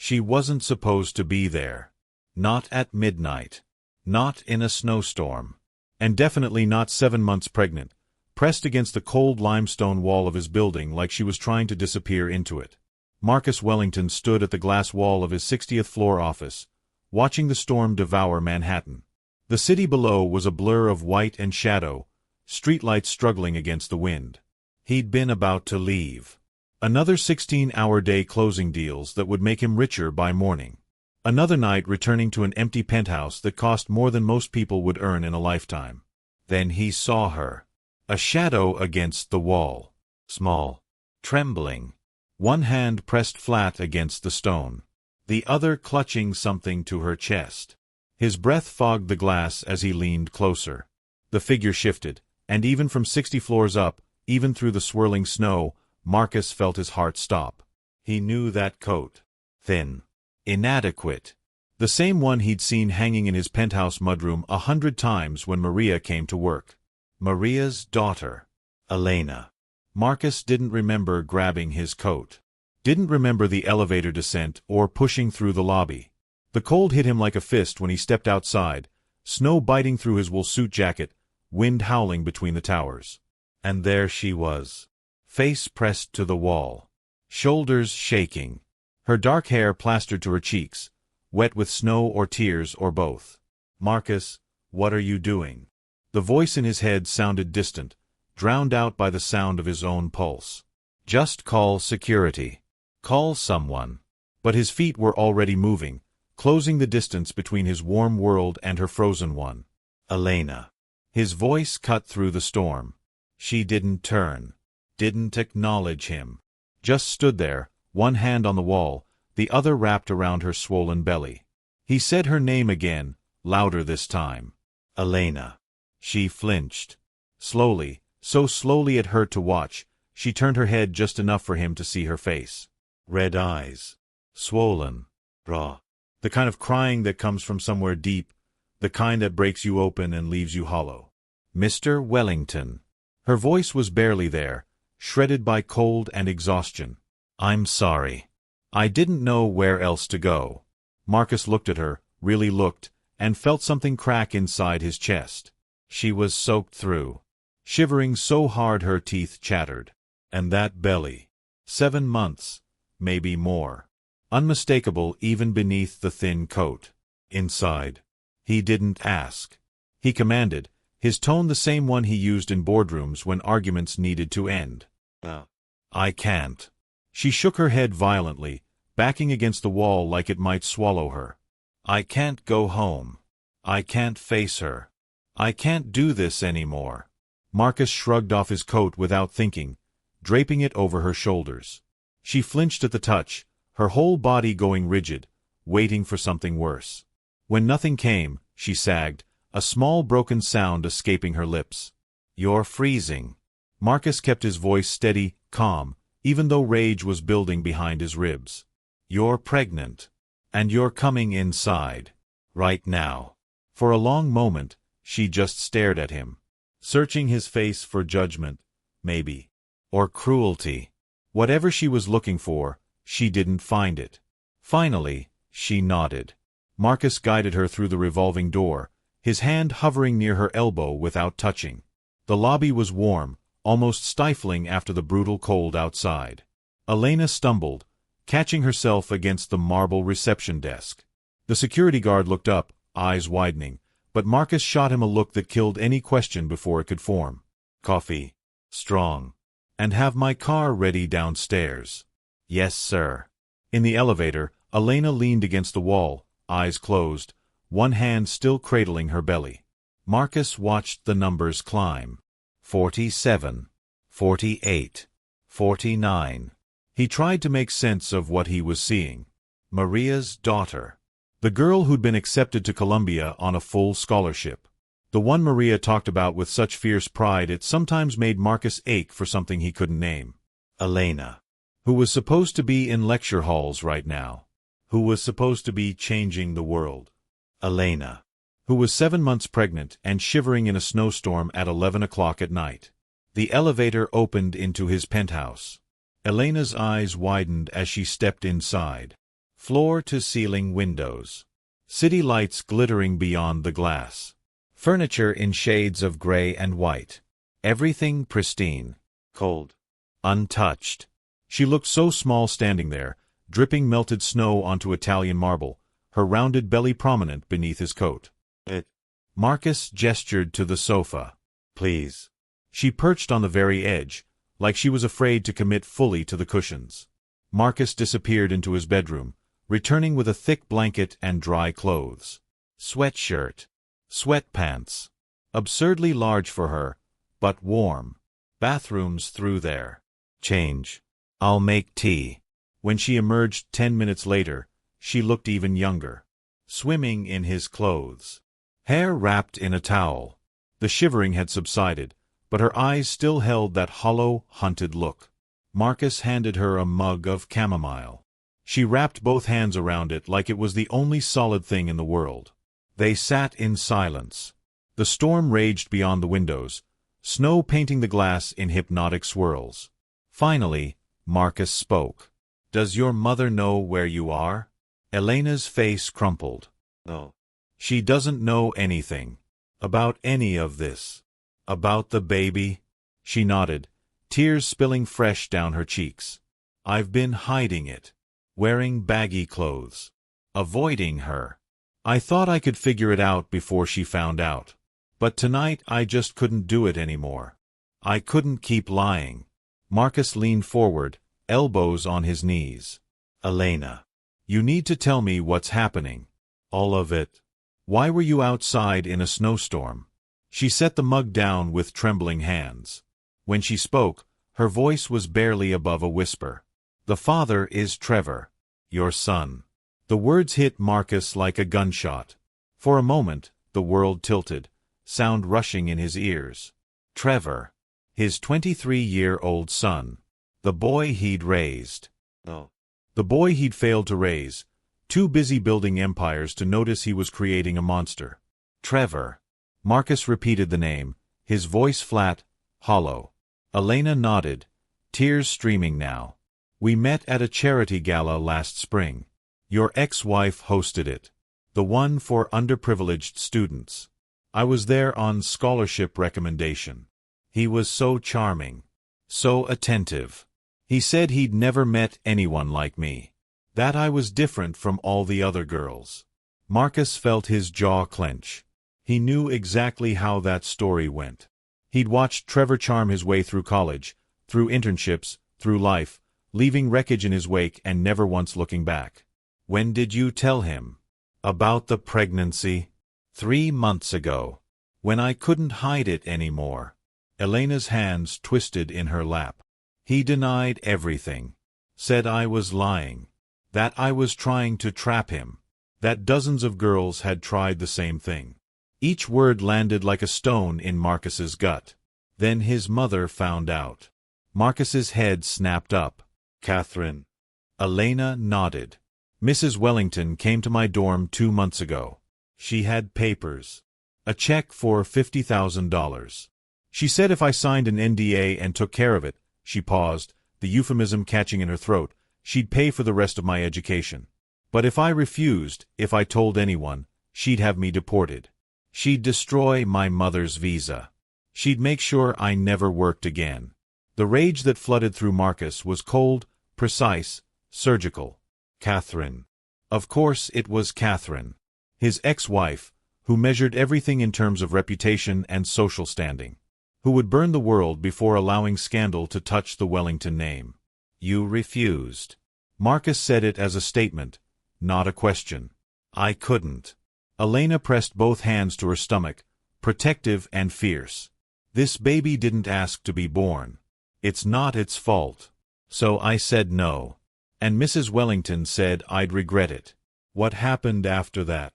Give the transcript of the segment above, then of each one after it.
She wasn't supposed to be there. Not at midnight. Not in a snowstorm. And definitely not 7 months pregnant, pressed against the cold limestone wall of his building like she was trying to disappear into it. Marcus Wellington stood at the glass wall of his 60th floor office, watching the storm devour Manhattan. The city below was a blur of white and shadow, streetlights struggling against the wind. He'd been about to leave. Another 16-hour-day closing deals that would make him richer by morning. Another night returning to an empty penthouse that cost more than most people would earn in a lifetime. Then he saw her. A shadow against the wall. Small. Trembling. One hand pressed flat against the stone. The other clutching something to her chest. His breath fogged the glass as he leaned closer. The figure shifted, and even from 60 floors up, even through the swirling snow, Marcus felt his heart stop. He knew that coat. Thin. Inadequate. The same one he'd seen hanging in his penthouse mudroom 100 times when Maria came to work. Maria's daughter. Elena. Marcus didn't remember grabbing his coat. Didn't remember the elevator descent or pushing through the lobby. The cold hit him like a fist when he stepped outside, snow biting through his wool suit jacket, wind howling between the towers. And there she was. Face pressed to the wall. Shoulders shaking. Her dark hair plastered to her cheeks, wet with snow or tears or both. "Marcus, what are you doing?" The voice in his head sounded distant, drowned out by the sound of his own pulse. "Just call security. Call someone." But his feet were already moving, closing the distance between his warm world and her frozen one. Elena. His voice cut through the storm. She didn't turn. Didn't acknowledge him. Just stood there, one hand on the wall, the other wrapped around her swollen belly. He said her name again, louder this time. Elena. She flinched. Slowly, so slowly it hurt to watch, she turned her head just enough for him to see her face. Red eyes. Swollen. Raw. The kind of crying that comes from somewhere deep, the kind that breaks you open and leaves you hollow. "Mr. Wellington." Her voice was barely there, shredded by cold and exhaustion. "I'm sorry. I didn't know where else to go." Marcus looked at her, really looked, and felt something crack inside his chest. She was soaked through. Shivering so hard her teeth chattered. And that belly. 7 months, maybe more. Unmistakable even beneath the thin coat. Inside. He didn't ask. He commanded, his tone the same one he used in boardrooms when arguments needed to end. "I can't." She shook her head violently, backing against the wall like it might swallow her. "I can't go home. I can't face her. I can't do this anymore." Marcus shrugged off his coat without thinking, draping it over her shoulders. She flinched at the touch, her whole body going rigid, waiting for something worse. When nothing came, she sagged, a small broken sound escaping her lips. "You're freezing." Marcus kept his voice steady, calm, even though rage was building behind his ribs. "You're pregnant. And you're coming inside. Right now." For a long moment, she just stared at him, searching his face for judgment, maybe. Or cruelty. Whatever she was looking for, she didn't find it. Finally, she nodded. Marcus guided her through the revolving door, his hand hovering near her elbow without touching. The lobby was warm, almost stifling after the brutal cold outside. Elena stumbled, catching herself against the marble reception desk. The security guard looked up, eyes widening, but Marcus shot him a look that killed any question before it could form. "Coffee. Strong. And have my car ready downstairs." "Yes, sir." In the elevator, Elena leaned against the wall, eyes closed, one hand still cradling her belly. Marcus watched the numbers climb. 47. 48. 49. He tried to make sense of what he was seeing. Maria's daughter. The girl who'd been accepted to Columbia on a full scholarship. The one Maria talked about with such fierce pride it sometimes made Marcus ache for something he couldn't name. Elena. Who was supposed to be in lecture halls right now. Who was supposed to be changing the world. Elena. Who was 7 months pregnant and shivering in a snowstorm at 11 o'clock at night. The elevator opened into his penthouse. Elena's eyes widened as she stepped inside. Floor-to-ceiling windows. City lights glittering beyond the glass. Furniture in shades of gray and white. Everything pristine. Cold. Untouched. She looked so small standing there, dripping melted snow onto Italian marble, her rounded belly prominent beneath his coat. Marcus gestured to the sofa. Please. She perched on the very edge, like she was afraid to commit fully to the cushions. Marcus disappeared into his bedroom, returning with a thick blanket and dry clothes. Sweatshirt. Sweatpants. Absurdly large for her, but warm. Bathrooms through there. Change. I'll make tea. When she emerged 10 minutes later, she looked even younger. Swimming in his clothes. Hair wrapped in a towel. The shivering had subsided, but her eyes still held that hollow, hunted look. Marcus handed her a mug of chamomile. She wrapped both hands around it like it was the only solid thing in the world. They sat in silence. The storm raged beyond the windows, snow painting the glass in hypnotic swirls. Finally, Marcus spoke. Does your mother know where you are? Elena's face crumpled. No. She doesn't know anything. About any of this. About the baby? She nodded, tears spilling fresh down her cheeks. I've been hiding it. Wearing baggy clothes. Avoiding her. I thought I could figure it out before she found out. But tonight I just couldn't do it anymore. I couldn't keep lying. Marcus leaned forward, elbows on his knees. Elena. You need to tell me what's happening. All of it. Why were you outside in a snowstorm? She set the mug down with trembling hands. When she spoke, her voice was barely above a whisper. The father is Trevor. Your son. The words hit Marcus like a gunshot. For a moment, the world tilted, sound rushing in his ears. Trevor. His 23-year-old son. The boy he'd raised. No. The boy he'd failed to raise, too busy building empires to notice he was creating a monster. Trevor. Marcus repeated the name, his voice flat, hollow. Elena nodded, tears streaming now. We met at a charity gala last spring. Your ex-wife hosted it. The one for underprivileged students. I was there on scholarship recommendation. He was so charming. So attentive. He said he'd never met anyone like me. That I was different from all the other girls. Marcus felt his jaw clench. He knew exactly how that story went. He'd watched Trevor charm his way through college, through internships, through life, leaving wreckage in his wake and never once looking back. When did you tell him? About the pregnancy? 3 months ago. When I couldn't hide it anymore. Elena's hands twisted in her lap. He denied everything. Said I was lying. That I was trying to trap him. That dozens of girls had tried the same thing. Each word landed like a stone in Marcus's gut. Then his mother found out. Marcus's head snapped up. Catherine. Elena nodded. Mrs. Wellington came to my dorm 2 months ago. She had papers. A check for $50,000. She said if I signed an NDA and took care of it, she paused, the euphemism catching in her throat, she'd pay for the rest of my education. But if I refused, if I told anyone, she'd have me deported. She'd destroy my mother's visa. She'd make sure I never worked again. The rage that flooded through Marcus was cold, precise, surgical. Catherine. Of course it was Catherine. His ex-wife, who measured everything in terms of reputation and social standing. Who would burn the world before allowing scandal to touch the Wellington name. You refused. Marcus said it as a statement, not a question. I couldn't. Elena pressed both hands to her stomach, protective and fierce. This baby didn't ask to be born. It's not its fault. So I said no. And Mrs. Wellington said I'd regret it. What happened after that?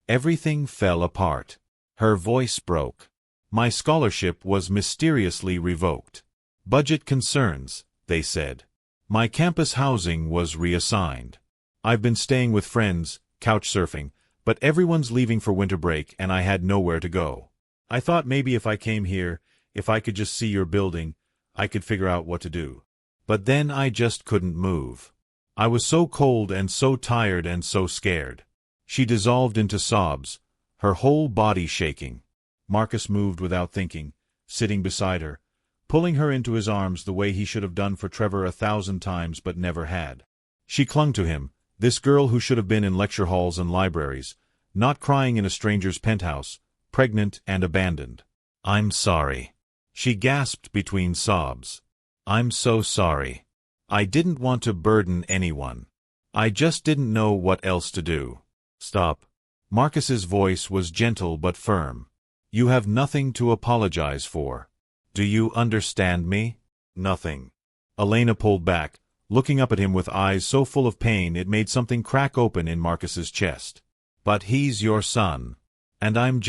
Everything fell apart. Her voice broke. My scholarship was mysteriously revoked. Budget concerns, they said. My campus housing was reassigned. I've been staying with friends, couch surfing, but everyone's leaving for winter break and I had nowhere to go. I thought maybe if I came here, if I could just see your building, I could figure out what to do. But then I just couldn't move. I was so cold and so tired and so scared. She dissolved into sobs, her whole body shaking. Marcus moved without thinking, sitting beside her, pulling her into his arms the way he should have done for Trevor 1,000 times but never had. She clung to him, this girl who should have been in lecture halls and libraries, not crying in a stranger's penthouse, pregnant and abandoned. "I'm sorry," she gasped between sobs. "I'm so sorry. I didn't want to burden anyone. I just didn't know what else to do." "Stop." Marcus's voice was gentle but firm. "You have nothing to apologize for. Do you understand me?" "Nothing." Elena pulled back, looking up at him with eyes so full of pain it made something crack open in Marcus's chest. "But he's your son. And I'm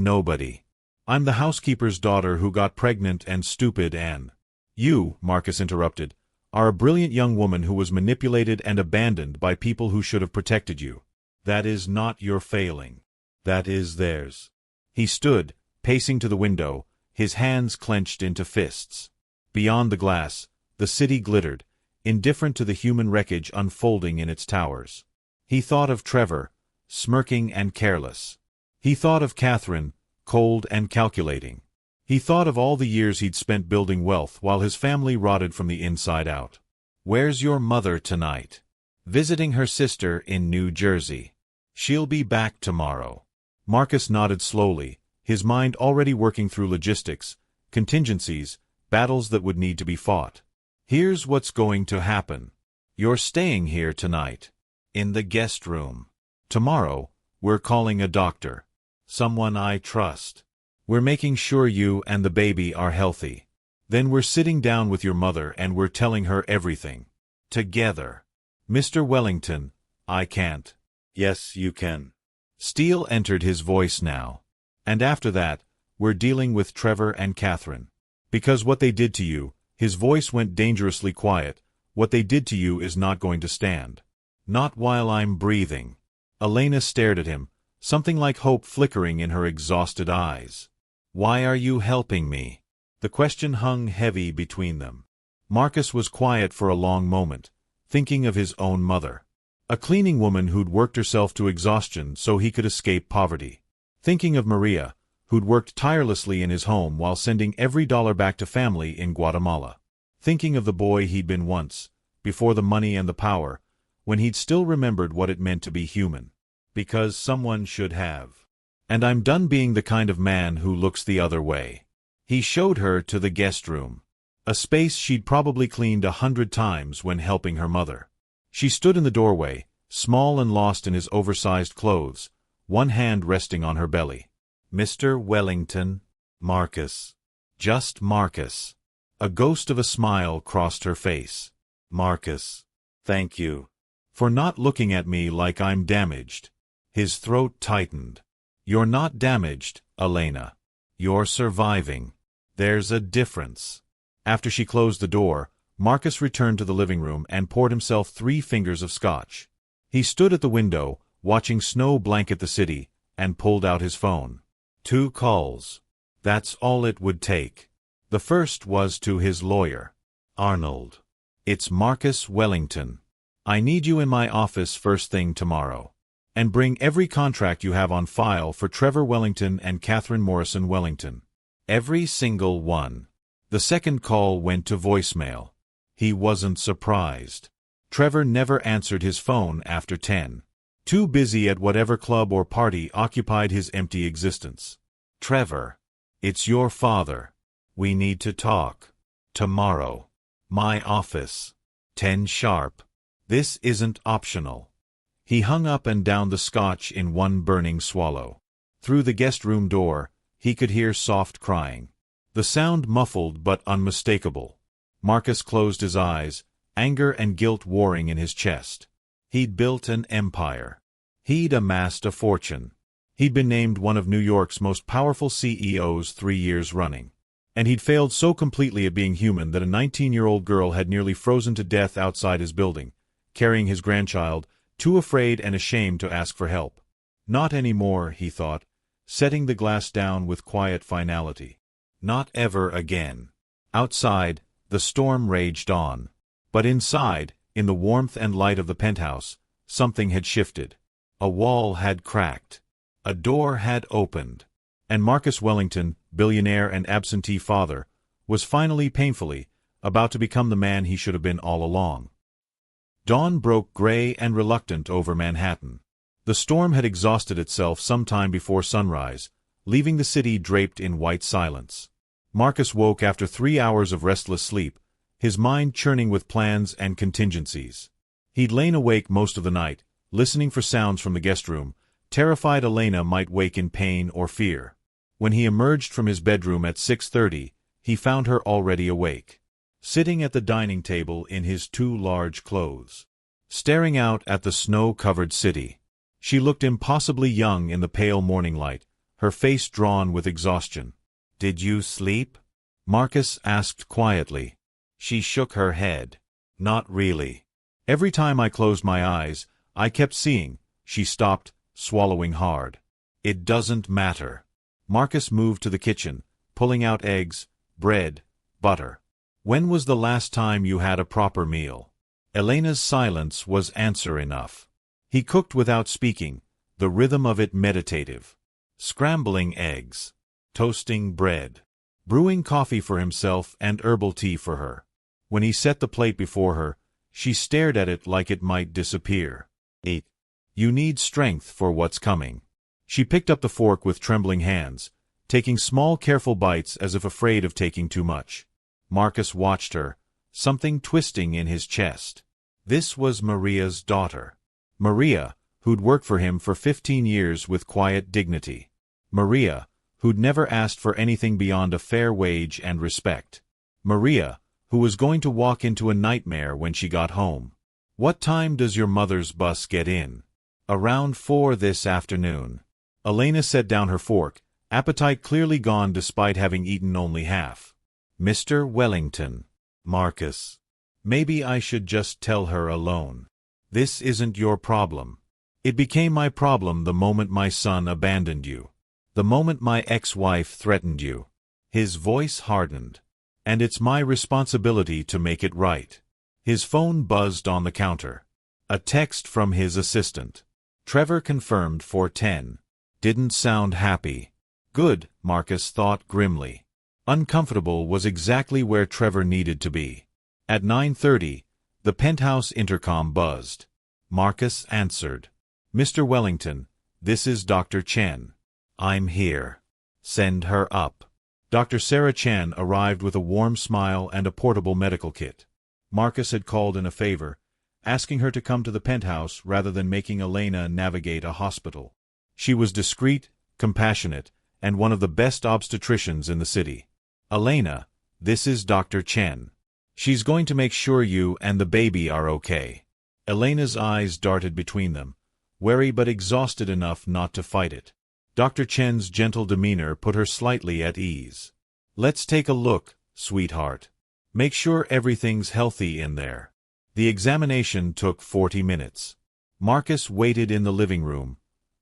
nobody. I'm the housekeeper's daughter who got pregnant and stupid and—" "You," Marcus interrupted, "are a brilliant young woman who was manipulated and abandoned by people who should have protected you. That is not your failing. That is theirs." He stood, pacing to the window, his hands clenched into fists. Beyond the glass, the city glittered, indifferent to the human wreckage unfolding in its towers. He thought of Trevor, smirking and careless. He thought of Catherine, cold and calculating. He thought of all the years he'd spent building wealth while his family rotted from the inside out. "Where's your mother tonight?" "Visiting her sister in New Jersey. She'll be back tomorrow." Marcus nodded slowly, his mind already working through logistics, contingencies, battles that would need to be fought. "Here's what's going to happen. You're staying here tonight. In the guest room. Tomorrow, we're calling a doctor. Someone I trust. We're making sure you and the baby are healthy. Then we're sitting down with your mother and we're telling her everything. Together. Mr. Wellington, I can't." "Yes, you can." Steel entered his voice now. "And after that, we're dealing with Trevor and Catherine. Because what they did to you," his voice went dangerously quiet, "what they did to you is not going to stand. Not while I'm breathing." Elena stared at him, something like hope flickering in her exhausted eyes. "Why are you helping me?" The question hung heavy between them. Marcus was quiet for a long moment, thinking of his own mother. A cleaning woman who'd worked herself to exhaustion so he could escape poverty. Thinking of Maria, who'd worked tirelessly in his home while sending every dollar back to family in Guatemala. Thinking of the boy he'd been once, before the money and the power, when he'd still remembered what it meant to be human. Because someone should have. "And I'm done being the kind of man who looks the other way." He showed her to the guest room. A space she'd probably cleaned 100 times when helping her mother. She stood in the doorway, small and lost in his oversized clothes, one hand resting on her belly. "Mr. Wellington." "Marcus." Just Marcus. A ghost of a smile crossed her face. "Marcus. Thank you. For not looking at me like I'm damaged." His throat tightened. "You're not damaged, Elena. You're surviving. There's a difference." After she closed the door, Marcus returned to the living room and poured himself 3 fingers of scotch. He stood at the window, watching snow blanket the city, and pulled out his phone. 2 calls. That's all it would take. The first was to his lawyer. "Arnold. It's Marcus Wellington. I need you in my office first thing tomorrow. And bring every contract you have on file for Trevor Wellington and Catherine Morrison Wellington. Every single one." The second call went to voicemail. He wasn't surprised. Trevor never answered his phone after 10. Too busy at whatever club or party occupied his empty existence. "Trevor. It's your father. We need to talk. Tomorrow. My office. 10 sharp. This isn't optional." He hung up and down the scotch in one burning swallow. Through the guest room door, he could hear soft crying. The sound muffled but unmistakable. Marcus closed his eyes, anger and guilt warring in his chest. He'd built an empire. He'd amassed a fortune. He'd been named one of New York's most powerful CEOs 3 years running. And he'd failed so completely at being human that a 19-year-old girl had nearly frozen to death outside his building, carrying his grandchild, too afraid and ashamed to ask for help. Not anymore, he thought, setting the glass down with quiet finality. Not ever again. Outside, the storm raged on. But inside, In the warmth and light of the penthouse, something had shifted. A wall had cracked. A door had opened. And Marcus Wellington, billionaire and absentee father, was finally painfully about to become the man he should have been all along. Dawn broke gray and reluctant over Manhattan. The storm had exhausted itself some time before sunrise, leaving the city draped in white silence. Marcus woke after 3 hours of restless sleep, his mind churning with plans and contingencies. He'd lain awake most of the night, listening for sounds from the guest room, terrified Elena might wake in pain or fear. When he emerged from his bedroom at 6:30, he found her already awake, sitting at the dining table in his too large clothes, staring out at the snow-covered city. She looked impossibly young in the pale morning light, her face drawn with exhaustion. "Did you sleep?" Marcus asked quietly. She shook her head. "Not really. Every time I closed my eyes, I kept seeing." She stopped, swallowing hard. "It doesn't matter." Marcus moved to the kitchen, pulling out eggs, bread, butter. "When was the last time you had a proper meal?" Elena's silence was answer enough. He cooked without speaking, the rhythm of it meditative. Scrambling eggs, toasting bread, brewing coffee for himself and herbal tea for her. When he set the plate before her, she stared at it like it might disappear. "Eat. You need strength for what's coming." She picked up the fork with trembling hands, taking small careful bites as if afraid of taking too much. Marcus watched her, something twisting in his chest. This was Maria's daughter. Maria, who'd worked for him for 15 years with quiet dignity. Maria, who'd never asked for anything beyond a fair wage and respect. Maria, who was going to walk into a nightmare when she got home. "What time does your mother's bus get in?" "Around 4 this afternoon." Elena set down her fork, appetite clearly gone despite having eaten only half. "Mr. Wellington." "Marcus. Maybe I should just tell her alone. This isn't your problem. It became my problem the moment my son abandoned you. The moment my ex-wife threatened you." His voice hardened. "And it's my responsibility to make it right." His phone buzzed on the counter. A text from his assistant. "Trevor confirmed for 10. Didn't sound happy. Good, Marcus thought grimly. Uncomfortable was exactly where Trevor needed to be. At 9:30, the penthouse intercom buzzed. Marcus answered. "Mr. Wellington, this is Dr. Chen. I'm here. Send her up." Dr. Sarah Chen arrived with a warm smile and a portable medical kit. Marcus had called in a favor, asking her to come to the penthouse rather than making Elena navigate a hospital. She was discreet, compassionate, and one of the best obstetricians in the city. "Elena, this is Dr. Chen. She's going to make sure you and the baby are okay." Elena's eyes darted between them, wary but exhausted enough not to fight it. Dr. Chen's gentle demeanor put her slightly at ease. "Let's take a look, sweetheart. Make sure everything's healthy in there." The examination took 40 minutes. Marcus waited in the living room,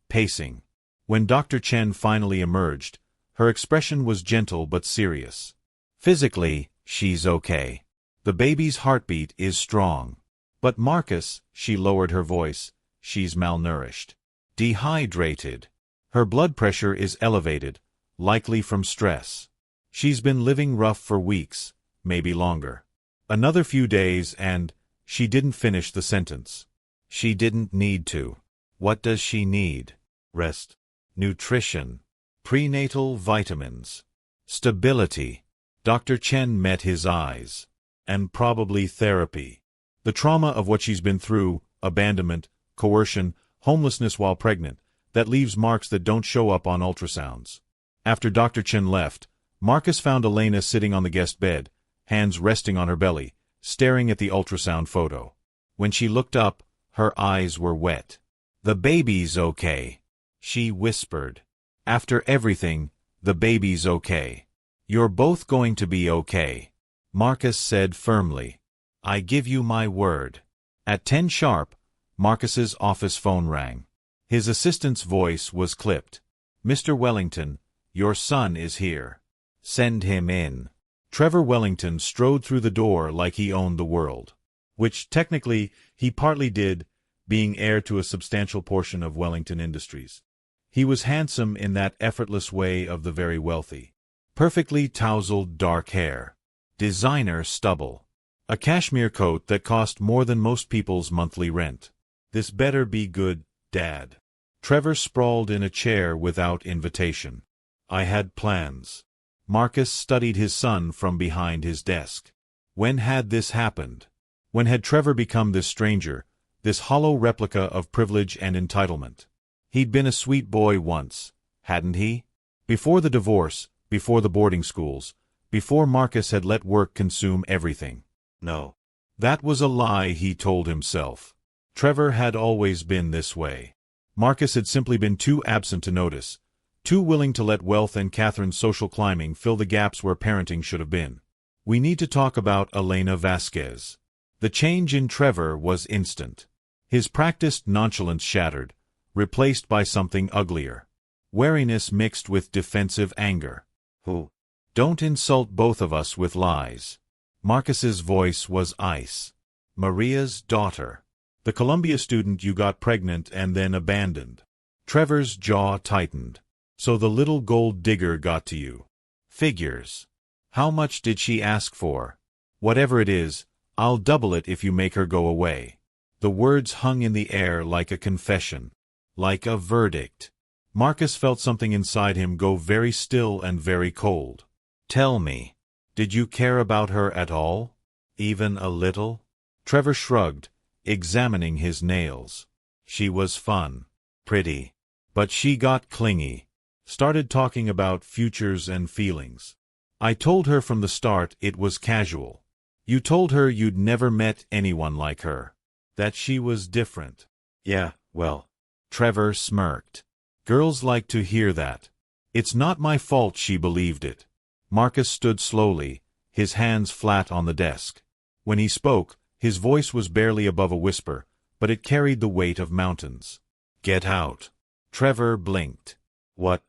pacing. When Dr. Chen finally emerged, her expression was gentle but serious. "Physically, she's okay. The baby's heartbeat is strong. But Marcus," she lowered her voice, "she's malnourished. Dehydrated. Her blood pressure is elevated, likely from stress. She's been living rough for weeks, maybe longer. Another few days and..." She didn't finish the sentence. She didn't need to. "What does she need?" "Rest. Nutrition. Prenatal vitamins. Stability." Dr. Chen met his eyes. "And probably therapy. The trauma of what she's been through, abandonment, coercion, homelessness while pregnant, that leaves marks that don't show up on ultrasounds." After Dr. Chen left, Marcus found Elena sitting on the guest bed, hands resting on her belly, staring at the ultrasound photo. When she looked up, her eyes were wet. "The baby's okay," she whispered. "After everything, the baby's okay. You're both going to be okay," Marcus said firmly. "I give you my word." At 10 sharp, Marcus's office phone rang. His assistant's voice was clipped. "Mr. Wellington, your son is here. Send him in." Trevor Wellington strode through the door like he owned the world. which technically he partly did, being heir to a substantial portion of Wellington Industries. He was handsome in that effortless way of the very wealthy. Perfectly tousled dark hair. Designer stubble. A cashmere coat that cost more than most people's monthly rent. This better be good, Dad. Trevor sprawled in a chair without invitation. I had plans. Marcus studied his son from behind his desk. When had this happened? When had Trevor become this stranger, this hollow replica of privilege and entitlement? He'd been a sweet boy once, hadn't he? Before the divorce, before the boarding schools, before Marcus had let work consume everything. No. That was a lie, he told himself. Trevor had always been this way. Marcus had simply been too absent to notice, too willing to let wealth and Catherine's social climbing fill the gaps where parenting should have been. We need to talk about Elena Vasquez. The change in Trevor was instant. His practiced nonchalance shattered, replaced by something uglier. Wariness mixed with defensive anger. Who? Don't insult both of us with lies. Marcus's voice was ice. Maria's daughter. The Columbia student you got pregnant and then abandoned. Trevor's jaw tightened. So the little gold digger got to you. Figures. How much did she ask for? Whatever it is, I'll double it if you make her go away. The words hung in the air like a confession. Like a verdict. Marcus felt something inside him go very still and very cold. Tell me, did you care about her at all? Even a little? Trevor shrugged, examining his nails. She was fun. Pretty. But she got clingy. Started talking about futures and feelings. I told her from the start it was casual. You told her you'd never met anyone like her. That she was different. Yeah, well. Trevor smirked. Girls like to hear that. It's not my fault she believed it. Marcus stood slowly, his hands flat on the desk. When he spoke, his voice was barely above a whisper, but it carried the weight of mountains. Get out. Trevor blinked. What?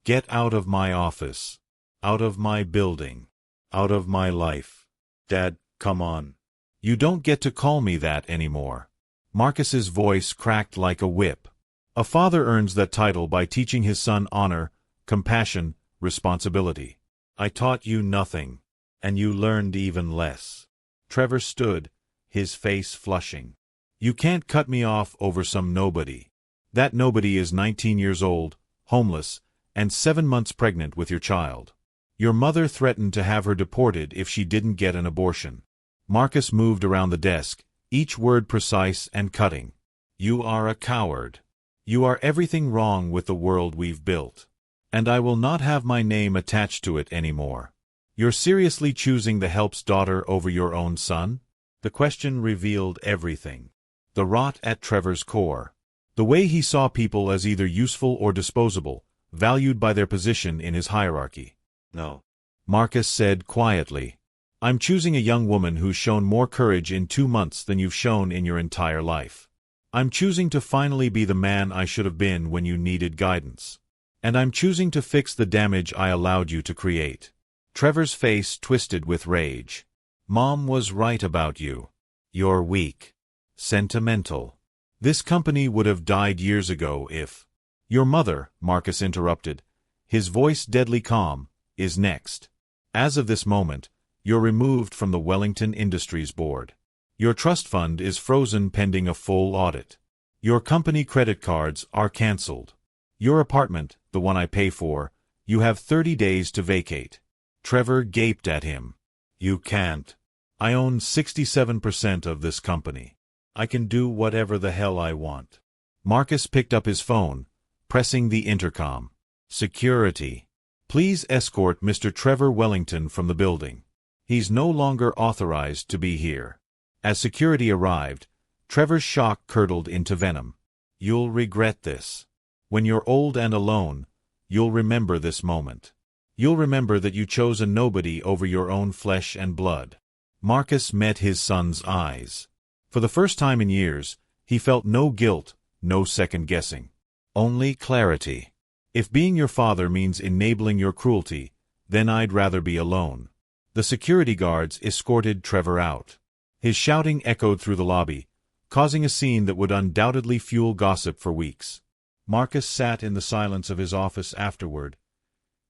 Get out of my office. Out of my building. Out of my life. Dad, come on. You don't get to call me that anymore. Marcus's voice cracked like a whip. A father earns that title by teaching his son honor, compassion, responsibility. I taught you nothing, and you learned even less. Trevor stood, his face flushing. You can't cut me off over some nobody. That nobody is 19 years old, homeless, and 7 months pregnant with your child. Your mother threatened to have her deported if she didn't get an abortion. Marcus moved around the desk, each word precise and cutting. You are a coward. You are everything wrong with the world we've built. And I will not have my name attached to it anymore. You're seriously choosing the help's daughter over your own son? The question revealed everything. The rot at Trevor's core. The way he saw people as either useful or disposable, valued by their position in his hierarchy. No. Marcus said quietly. I'm choosing a young woman who's shown more courage in 2 months than you've shown in your entire life. I'm choosing to finally be the man I should have been when you needed guidance. And I'm choosing to fix the damage I allowed you to create. Trevor's face twisted with rage. Mom was right about you. You're weak. Sentimental. This company would have died years ago if... Your mother, Marcus interrupted, his voice deadly calm, is next. As of this moment, you're removed from the Wellington Industries Board. Your trust fund is frozen pending a full audit. Your company credit cards are cancelled. Your apartment, the one I pay for, you have 30 days to vacate. Trevor gaped at him. You can't. I own 67% of this company. I can do whatever the hell I want. Marcus picked up his phone, pressing the intercom. Security. Please escort Mr. Trevor Wellington from the building. He's no longer authorized to be here. As security arrived, Trevor's shock curdled into venom. You'll regret this. When you're old and alone, you'll remember this moment. You'll remember that you chose a nobody over your own flesh and blood. Marcus met his son's eyes. For the first time in years, he felt no guilt, no second-guessing. Only clarity. If being your father means enabling your cruelty, then I'd rather be alone. The security guards escorted Trevor out. His shouting echoed through the lobby, causing a scene that would undoubtedly fuel gossip for weeks. Marcus sat in the silence of his office afterward,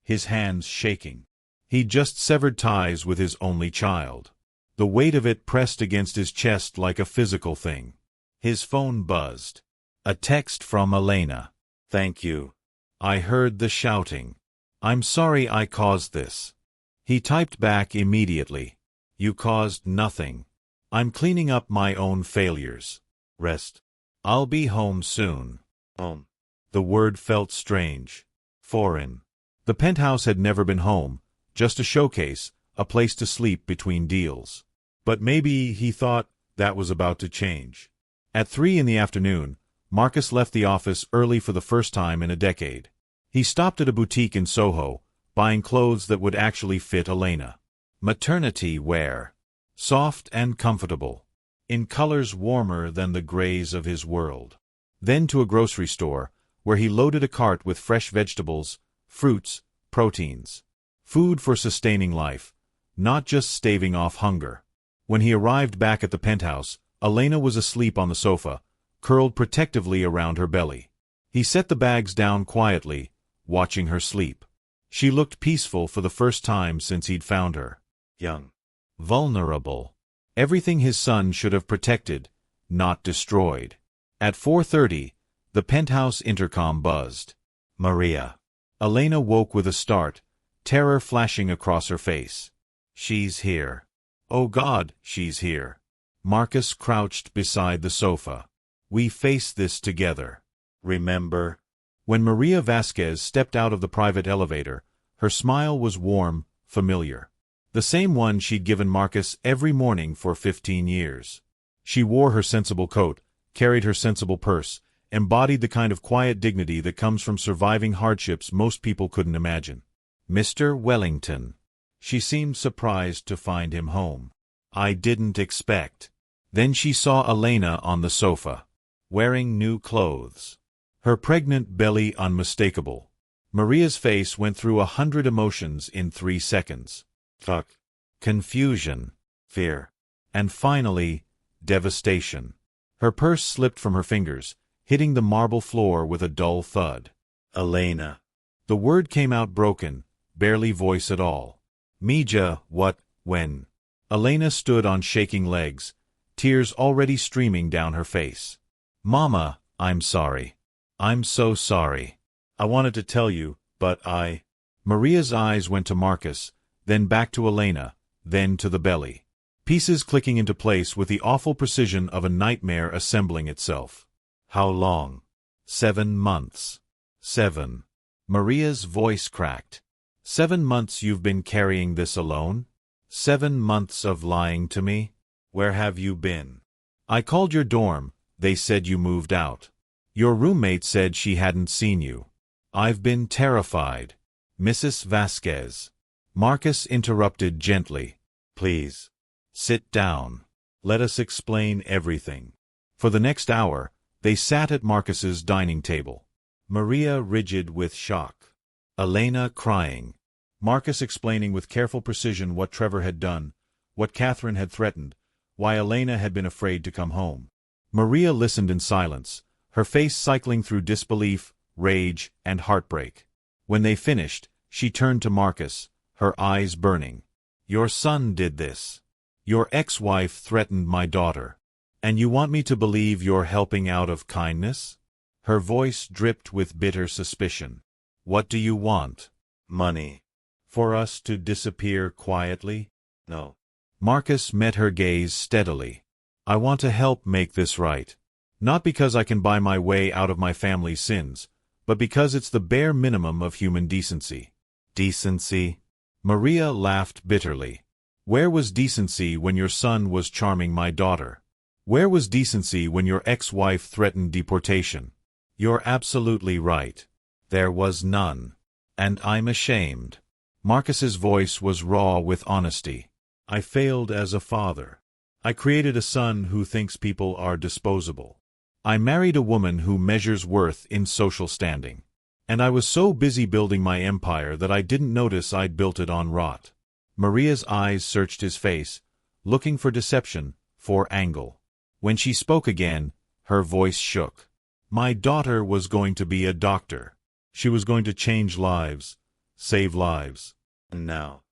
his hands shaking. He'd just severed ties with his only child. The weight of it pressed against his chest like a physical thing. His phone buzzed. A text from Elena. "Thank you. I heard the shouting. I'm sorry I caused this." He typed back immediately. "You caused nothing. I'm cleaning up my own failures. Rest. I'll be home soon." Home. The word felt strange. Foreign. The penthouse had never been home, just a showcase, a place to sleep between deals. But maybe, he thought, that was about to change. At 3 in the afternoon, Marcus left the office early for the first time in a decade. He stopped at a boutique in Soho, buying clothes that would actually fit Elena. Maternity wear. Soft and comfortable. In colors warmer than the grays of his world. Then to a grocery store, where he loaded a cart with fresh vegetables, fruits, proteins. Food for sustaining life, not just staving off hunger. When he arrived back at the penthouse, Elena was asleep on the sofa, curled protectively around her belly. He set the bags down quietly, watching her sleep. She looked peaceful for the first time since he'd found her. Young. Vulnerable. Everything his son should have protected, not destroyed. At 4:30, the penthouse intercom buzzed. Maria. Elena woke with a start, terror flashing across her face. "She's here. Oh God, she's here." Marcus crouched beside the sofa. "We face this together. Remember?" When Maria Vasquez stepped out of the private elevator, her smile was warm, familiar. The same one she'd given Marcus every morning for 15 years. She wore her sensible coat, carried her sensible purse, embodied the kind of quiet dignity that comes from surviving hardships most people couldn't imagine. "Mr. Wellington." She seemed surprised to find him home. "I didn't expect." Then she saw Elena on the sofa, wearing new clothes. Her pregnant belly unmistakable. Maria's face went through 100 emotions in 3 seconds. Fuck. Confusion. Fear. And finally, devastation. Her purse slipped from her fingers, hitting the marble floor with a dull thud. "Elena." The word came out broken, barely voice at all. "Mija, what, when?" Elena stood on shaking legs, tears already streaming down her face. "Mama, I'm sorry. I'm so sorry. I wanted to tell you, but I—" Maria's eyes went to Marcus, then back to Elena, then to the belly. Pieces clicking into place with the awful precision of a nightmare assembling itself. "How long?" 7 months. 7. Maria's voice cracked. 7 months you've been carrying this alone? 7 months of lying to me? Where have you been? I called your dorm, they said you moved out. Your roommate said she hadn't seen you. I've been terrified. Mrs. Vasquez. Marcus interrupted gently. "Please. Sit down. Let us explain everything." For the next hour, they sat at Marcus's dining table. Maria rigid with shock. Elena crying. Marcus explaining with careful precision what Trevor had done, what Catherine had threatened, why Elena had been afraid to come home. Maria listened in silence, her face cycling through disbelief, rage, and heartbreak. When they finished, she turned to Marcus, her eyes burning. "Your son did this. Your ex-wife threatened my daughter. And you want me to believe you're helping out of kindness?" Her voice dripped with bitter suspicion. "What do you want? Money? For us to disappear quietly?" "No." Marcus met her gaze steadily. "I want to help make this right. Not because I can buy my way out of my family's sins, but because it's the bare minimum of human decency." "Decency?" Maria laughed bitterly. "Where was decency when your son was charming my daughter? Where was decency when your ex-wife threatened deportation? You're absolutely right. There was none. And I'm ashamed." Marcus's voice was raw with honesty. "I failed as a father. I created a son who thinks people are disposable. I married a woman who measures worth in social standing. And I was so busy building my empire that I didn't notice I'd built it on rot." Maria's eyes searched his face, looking for deception, for angle. When she spoke again, her voice shook. My daughter was going to be a doctor. She was going to change lives, save lives. And now,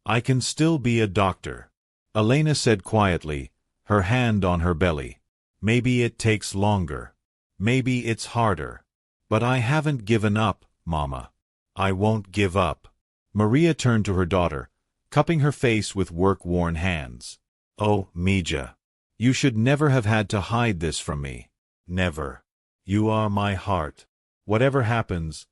I can still be a doctor. Elena said quietly, her hand on her belly. Maybe it takes longer. Maybe it's harder. But I haven't given up, Mama. I won't give up. Maria turned to her daughter, cupping her face with work-worn hands. Oh, Mija. You should never have had to hide this from me. Never. You are my heart. Whatever happens,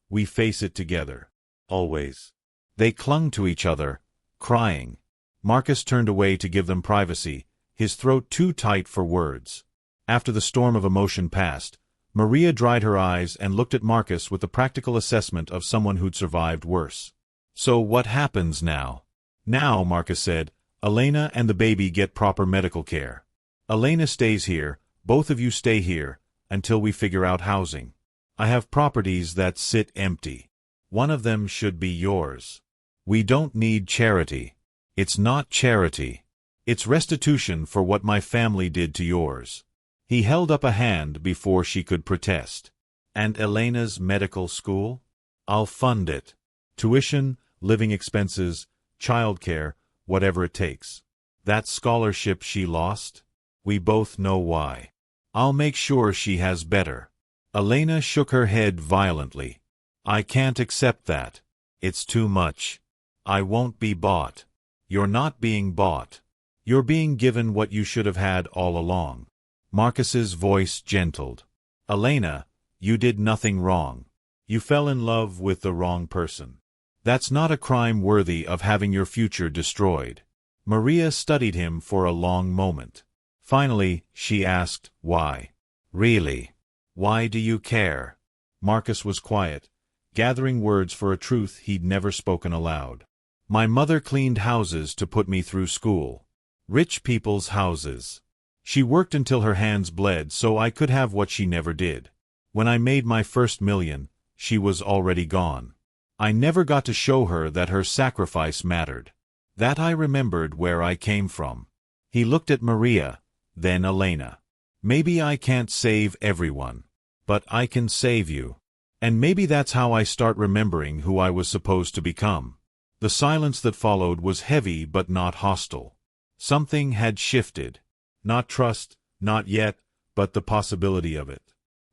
we face it together. Always. They clung to each other, crying. Marcus turned away to give them privacy, his throat too tight for words. After the storm of emotion passed, Maria dried her eyes and looked at Marcus with the practical assessment of someone who'd survived worse. So what happens now? Now, Marcus said, Elena and the baby get proper medical care. Elena stays here, both of you stay here, until we figure out housing. I have properties that sit empty. One of them should be yours. We don't need charity. It's not charity. It's restitution for what my family did to yours. He held up a hand before she could protest. And Elena's medical school? I'll fund it. Tuition, living expenses, childcare, whatever it takes. That scholarship she lost? We both know why. I'll make sure she has better. Elena shook her head violently. I can't accept that. It's too much. I won't be bought. You're not being bought. You're being given what you should have had all along. Marcus's voice gentled. Elena, you did nothing wrong. You fell in love with the wrong person. That's not a crime worthy of having your future destroyed. Maria studied him for a long moment. Finally, she asked, why? Really? Why do you care? Marcus was quiet, gathering words for a truth he'd never spoken aloud. My mother cleaned houses to put me through school. Rich people's houses. She worked until her hands bled so I could have what she never did. When I made my first $1 million, she was already gone. I never got to show her that her sacrifice mattered. That I remembered where I came from. He looked at Maria, then Elena. Maybe I can't save everyone, but I can save you. And maybe that's how I start remembering who I was supposed to become. The silence that followed was heavy but not hostile. Something had shifted. Not trust, not yet, but the possibility of it.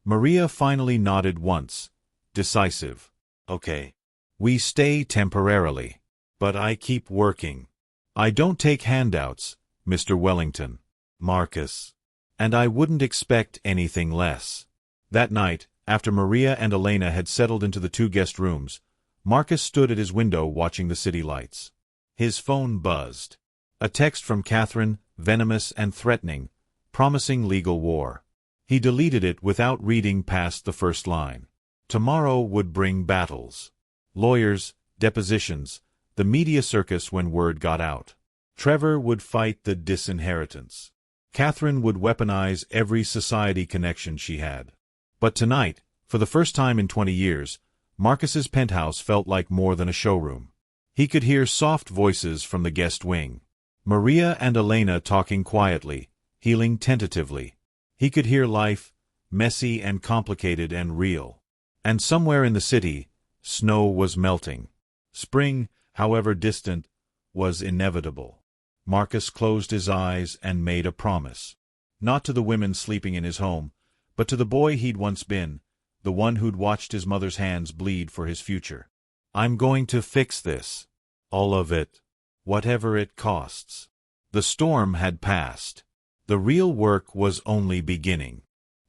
Maria finally nodded once, decisive. Okay. We stay temporarily. But I keep working. I don't take handouts, Mr. Wellington. Marcus. And I wouldn't expect anything less. That night, after Maria and Elena had settled into the 2 guest rooms, Marcus stood at his window watching the city lights. His phone buzzed. A text from Catherine, venomous and threatening, promising legal war. He deleted it without reading past the first line. Tomorrow would bring battles. Lawyers, depositions, the media circus when word got out. Trevor would fight the disinheritance. Catherine would weaponize every society connection she had. But tonight, for the first time in 20 years, Marcus's penthouse felt like more than a showroom. He could hear soft voices from the guest wing. Maria and Elena talking quietly, healing tentatively. He could hear life, messy and complicated and real. And somewhere in the city, snow was melting. Spring, however distant, was inevitable. Marcus closed his eyes and made a promise. Not to the women sleeping in his home, but to the boy he'd once been, the one who'd watched his mother's hands bleed for his future. I'm going to fix this. All of it. Whatever it costs. The storm had passed. The real work was only beginning.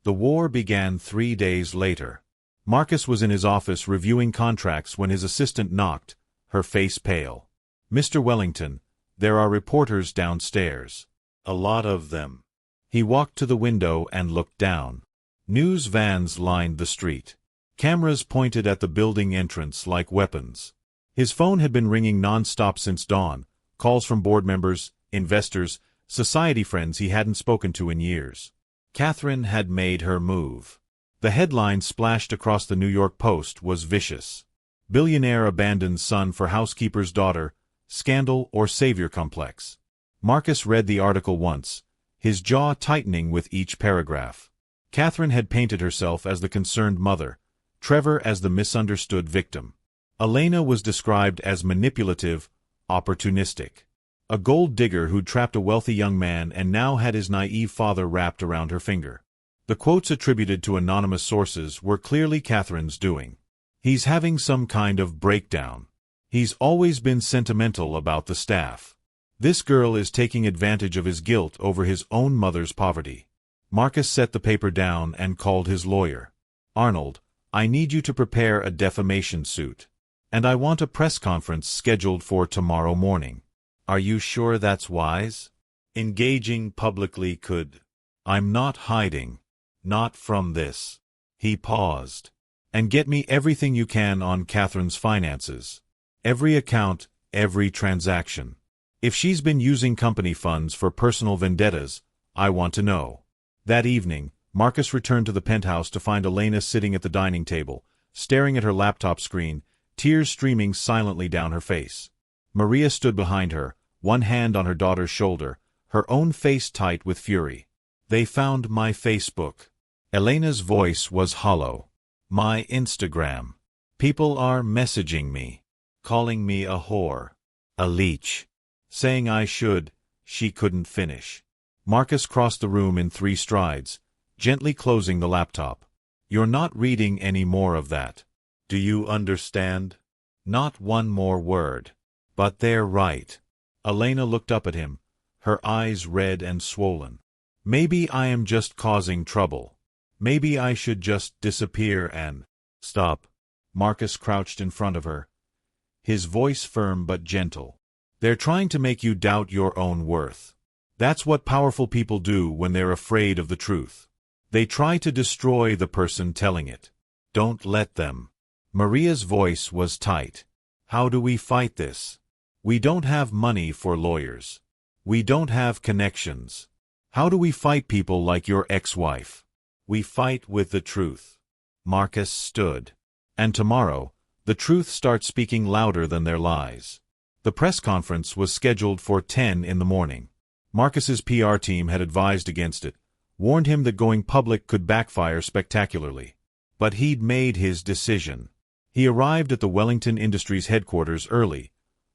The war began 3 days later. Marcus was in his office reviewing contracts when his assistant knocked, her face pale. Mr. Wellington, there are reporters downstairs. A lot of them. He walked to the window and looked down. News vans lined the street. Cameras pointed at the building entrance like weapons. His phone had been ringing non-stop since dawn, calls from board members, investors, society friends he hadn't spoken to in years. Catherine had made her move. The headline splashed across the New York Post was vicious. Billionaire abandons son for housekeeper's daughter, scandal or savior complex. Marcus read the article once, his jaw tightening with each paragraph. Catherine had painted herself as the concerned mother, Trevor as the misunderstood victim. Elena was described as manipulative, opportunistic. A gold digger who'd trapped a wealthy young man and now had his naive father wrapped around her finger. The quotes attributed to anonymous sources were clearly Catherine's doing. He's having some kind of breakdown. He's always been sentimental about the staff. This girl is taking advantage of his guilt over his own mother's poverty. Marcus set the paper down and called his lawyer. Arnold, I need you to prepare a defamation suit. And I want a press conference scheduled for tomorrow morning. Are you sure that's wise? Engaging publicly could. I'm not hiding. Not from this. He paused. And get me everything you can on Catherine's finances. Every account, every transaction. If she's been using company funds for personal vendettas, I want to know. That evening, Marcus returned to the penthouse to find Elena sitting at the dining table, staring at her laptop screen, tears streaming silently down her face. Maria stood behind her, one hand on her daughter's shoulder, her own face tight with fury. They found my Facebook. Elena's voice was hollow. My Instagram. People are messaging me, calling me a whore, a leech, saying I should. She couldn't finish. Marcus crossed the room in 3 strides, gently closing the laptop. You're not reading any more of that. Do you understand? Not one more word. But they're right. Elena looked up at him, her eyes red and swollen. Maybe I am just causing trouble. Maybe I should just disappear and... Stop. Marcus crouched in front of her, his voice firm but gentle. They're trying to make you doubt your own worth. That's what powerful people do when they're afraid of the truth. They try to destroy the person telling it. Don't let them. Maria's voice was tight. How do we fight this? We don't have money for lawyers. We don't have connections. How do we fight people like your ex-wife? We fight with the truth. Marcus stood. And tomorrow, the truth starts speaking louder than their lies. The press conference was scheduled for 10 in the morning. Marcus's PR team had advised against it, warned him that going public could backfire spectacularly. But he'd made his decision. He arrived at the Wellington Industries headquarters early,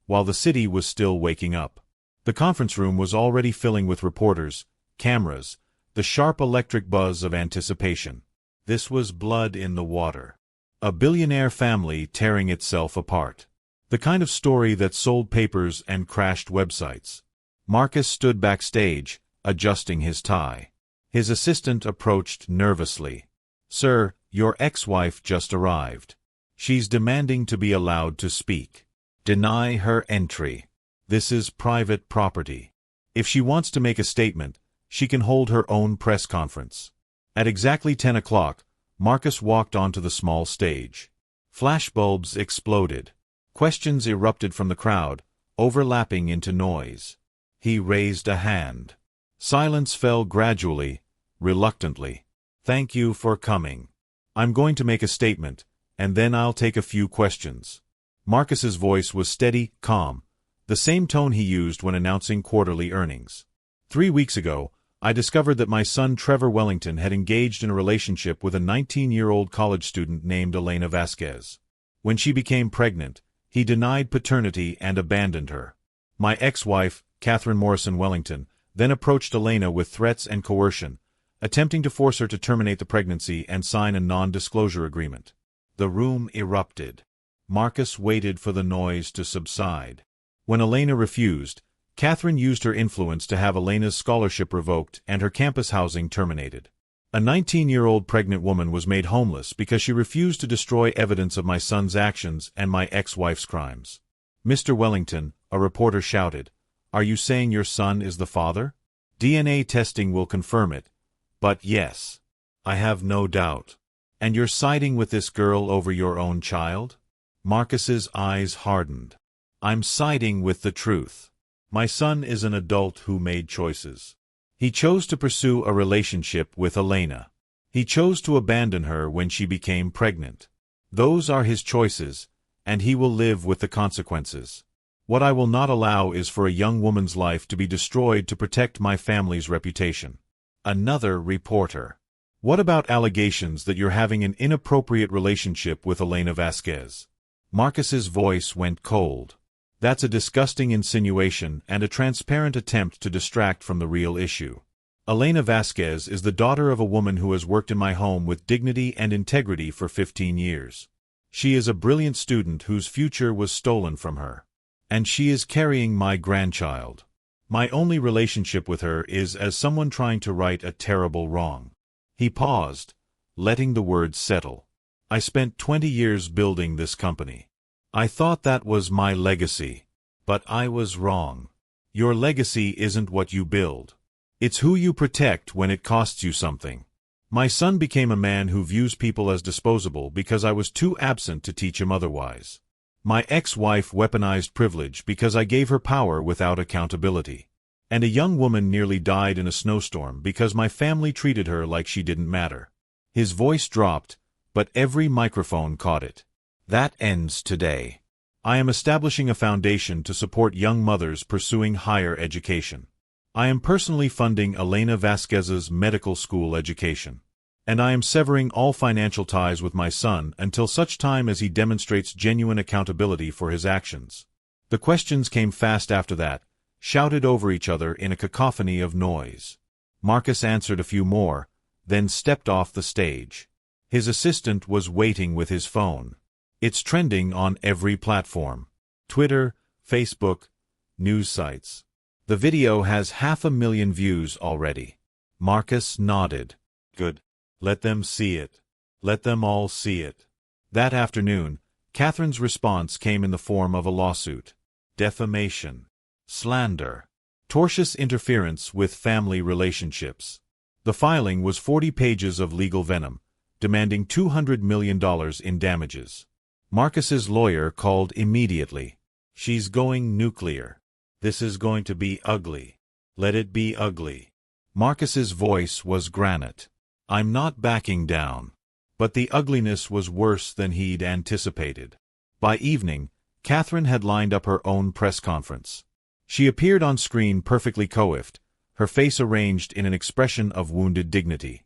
while the city was still waking up. The conference room was already filling with reporters, cameras, the sharp electric buzz of anticipation. This was blood in the water. A billionaire family tearing itself apart. The kind of story that sold papers and crashed websites. Marcus stood backstage, adjusting his tie. His assistant approached nervously. Sir, your ex-wife just arrived. She's demanding to be allowed to speak. Deny her entry. This is private property. If she wants to make a statement, she can hold her own press conference. At exactly 10 o'clock, Marcus walked onto the small stage. Flashbulbs exploded. Questions erupted from the crowd, overlapping into noise. He raised a hand. Silence fell gradually, reluctantly. Thank you for coming. I'm going to make a statement, and then I'll take a few questions. Marcus's voice was steady, calm, the same tone he used when announcing quarterly earnings. 3 weeks ago, I discovered that my son Trevor Wellington had engaged in a relationship with a 19-year-old college student named Elena Vasquez. When she became pregnant, he denied paternity and abandoned her. My ex-wife, Catherine Morrison Wellington, then approached Elena with threats and coercion, attempting to force her to terminate the pregnancy and sign a non-disclosure agreement. The room erupted. Marcus waited for the noise to subside. When Elena refused, Catherine used her influence to have Elena's scholarship revoked and her campus housing terminated. A 19-year-old pregnant woman was made homeless because she refused to destroy evidence of my son's actions and my ex-wife's crimes. Mr. Wellington, a reporter shouted, are you saying your son is the father? DNA testing will confirm it. But yes. I have no doubt. And you're siding with this girl over your own child? Marcus's eyes hardened. I'm siding with the truth. My son is an adult who made choices. He chose to pursue a relationship with Elena. He chose to abandon her when she became pregnant. Those are his choices, and he will live with the consequences. What I will not allow is for a young woman's life to be destroyed to protect my family's reputation. Another reporter. What about allegations that you're having an inappropriate relationship with Elena Vasquez? Marcus's voice went cold. That's a disgusting insinuation and a transparent attempt to distract from the real issue. Elena Vasquez is the daughter of a woman who has worked in my home with dignity and integrity for 15 years. She is a brilliant student whose future was stolen from her. And she is carrying my grandchild. My only relationship with her is as someone trying to right a terrible wrong. He paused, letting the words settle. I spent 20 years building this company. I thought that was my legacy. But I was wrong. Your legacy isn't what you build. It's who you protect when it costs you something. My son became a man who views people as disposable because I was too absent to teach him otherwise. My ex-wife weaponized privilege because I gave her power without accountability. And a young woman nearly died in a snowstorm because my family treated her like she didn't matter. His voice dropped, but every microphone caught it. That ends today. I am establishing a foundation to support young mothers pursuing higher education. I am personally funding Elena Vasquez's medical school education. And I am severing all financial ties with my son until such time as he demonstrates genuine accountability for his actions. The questions came fast after that, shouted over each other in a cacophony of noise. Marcus answered a few more, then stepped off the stage. His assistant was waiting with his phone. It's trending on every platform. Twitter, Facebook, news sites. The video has 500,000 views already. Marcus nodded. Good. Let them see it. Let them all see it. That afternoon, Catherine's response came in the form of a lawsuit. Defamation. Slander. Tortious interference with family relationships. The filing was 40 pages of legal venom, demanding $200 million in damages. Marcus's lawyer called immediately. She's going nuclear. This is going to be ugly. Let it be ugly. Marcus's voice was granite. I'm not backing down. But the ugliness was worse than he'd anticipated. By evening, Catherine had lined up her own press conference. She appeared on screen perfectly coiffed, her face arranged in an expression of wounded dignity.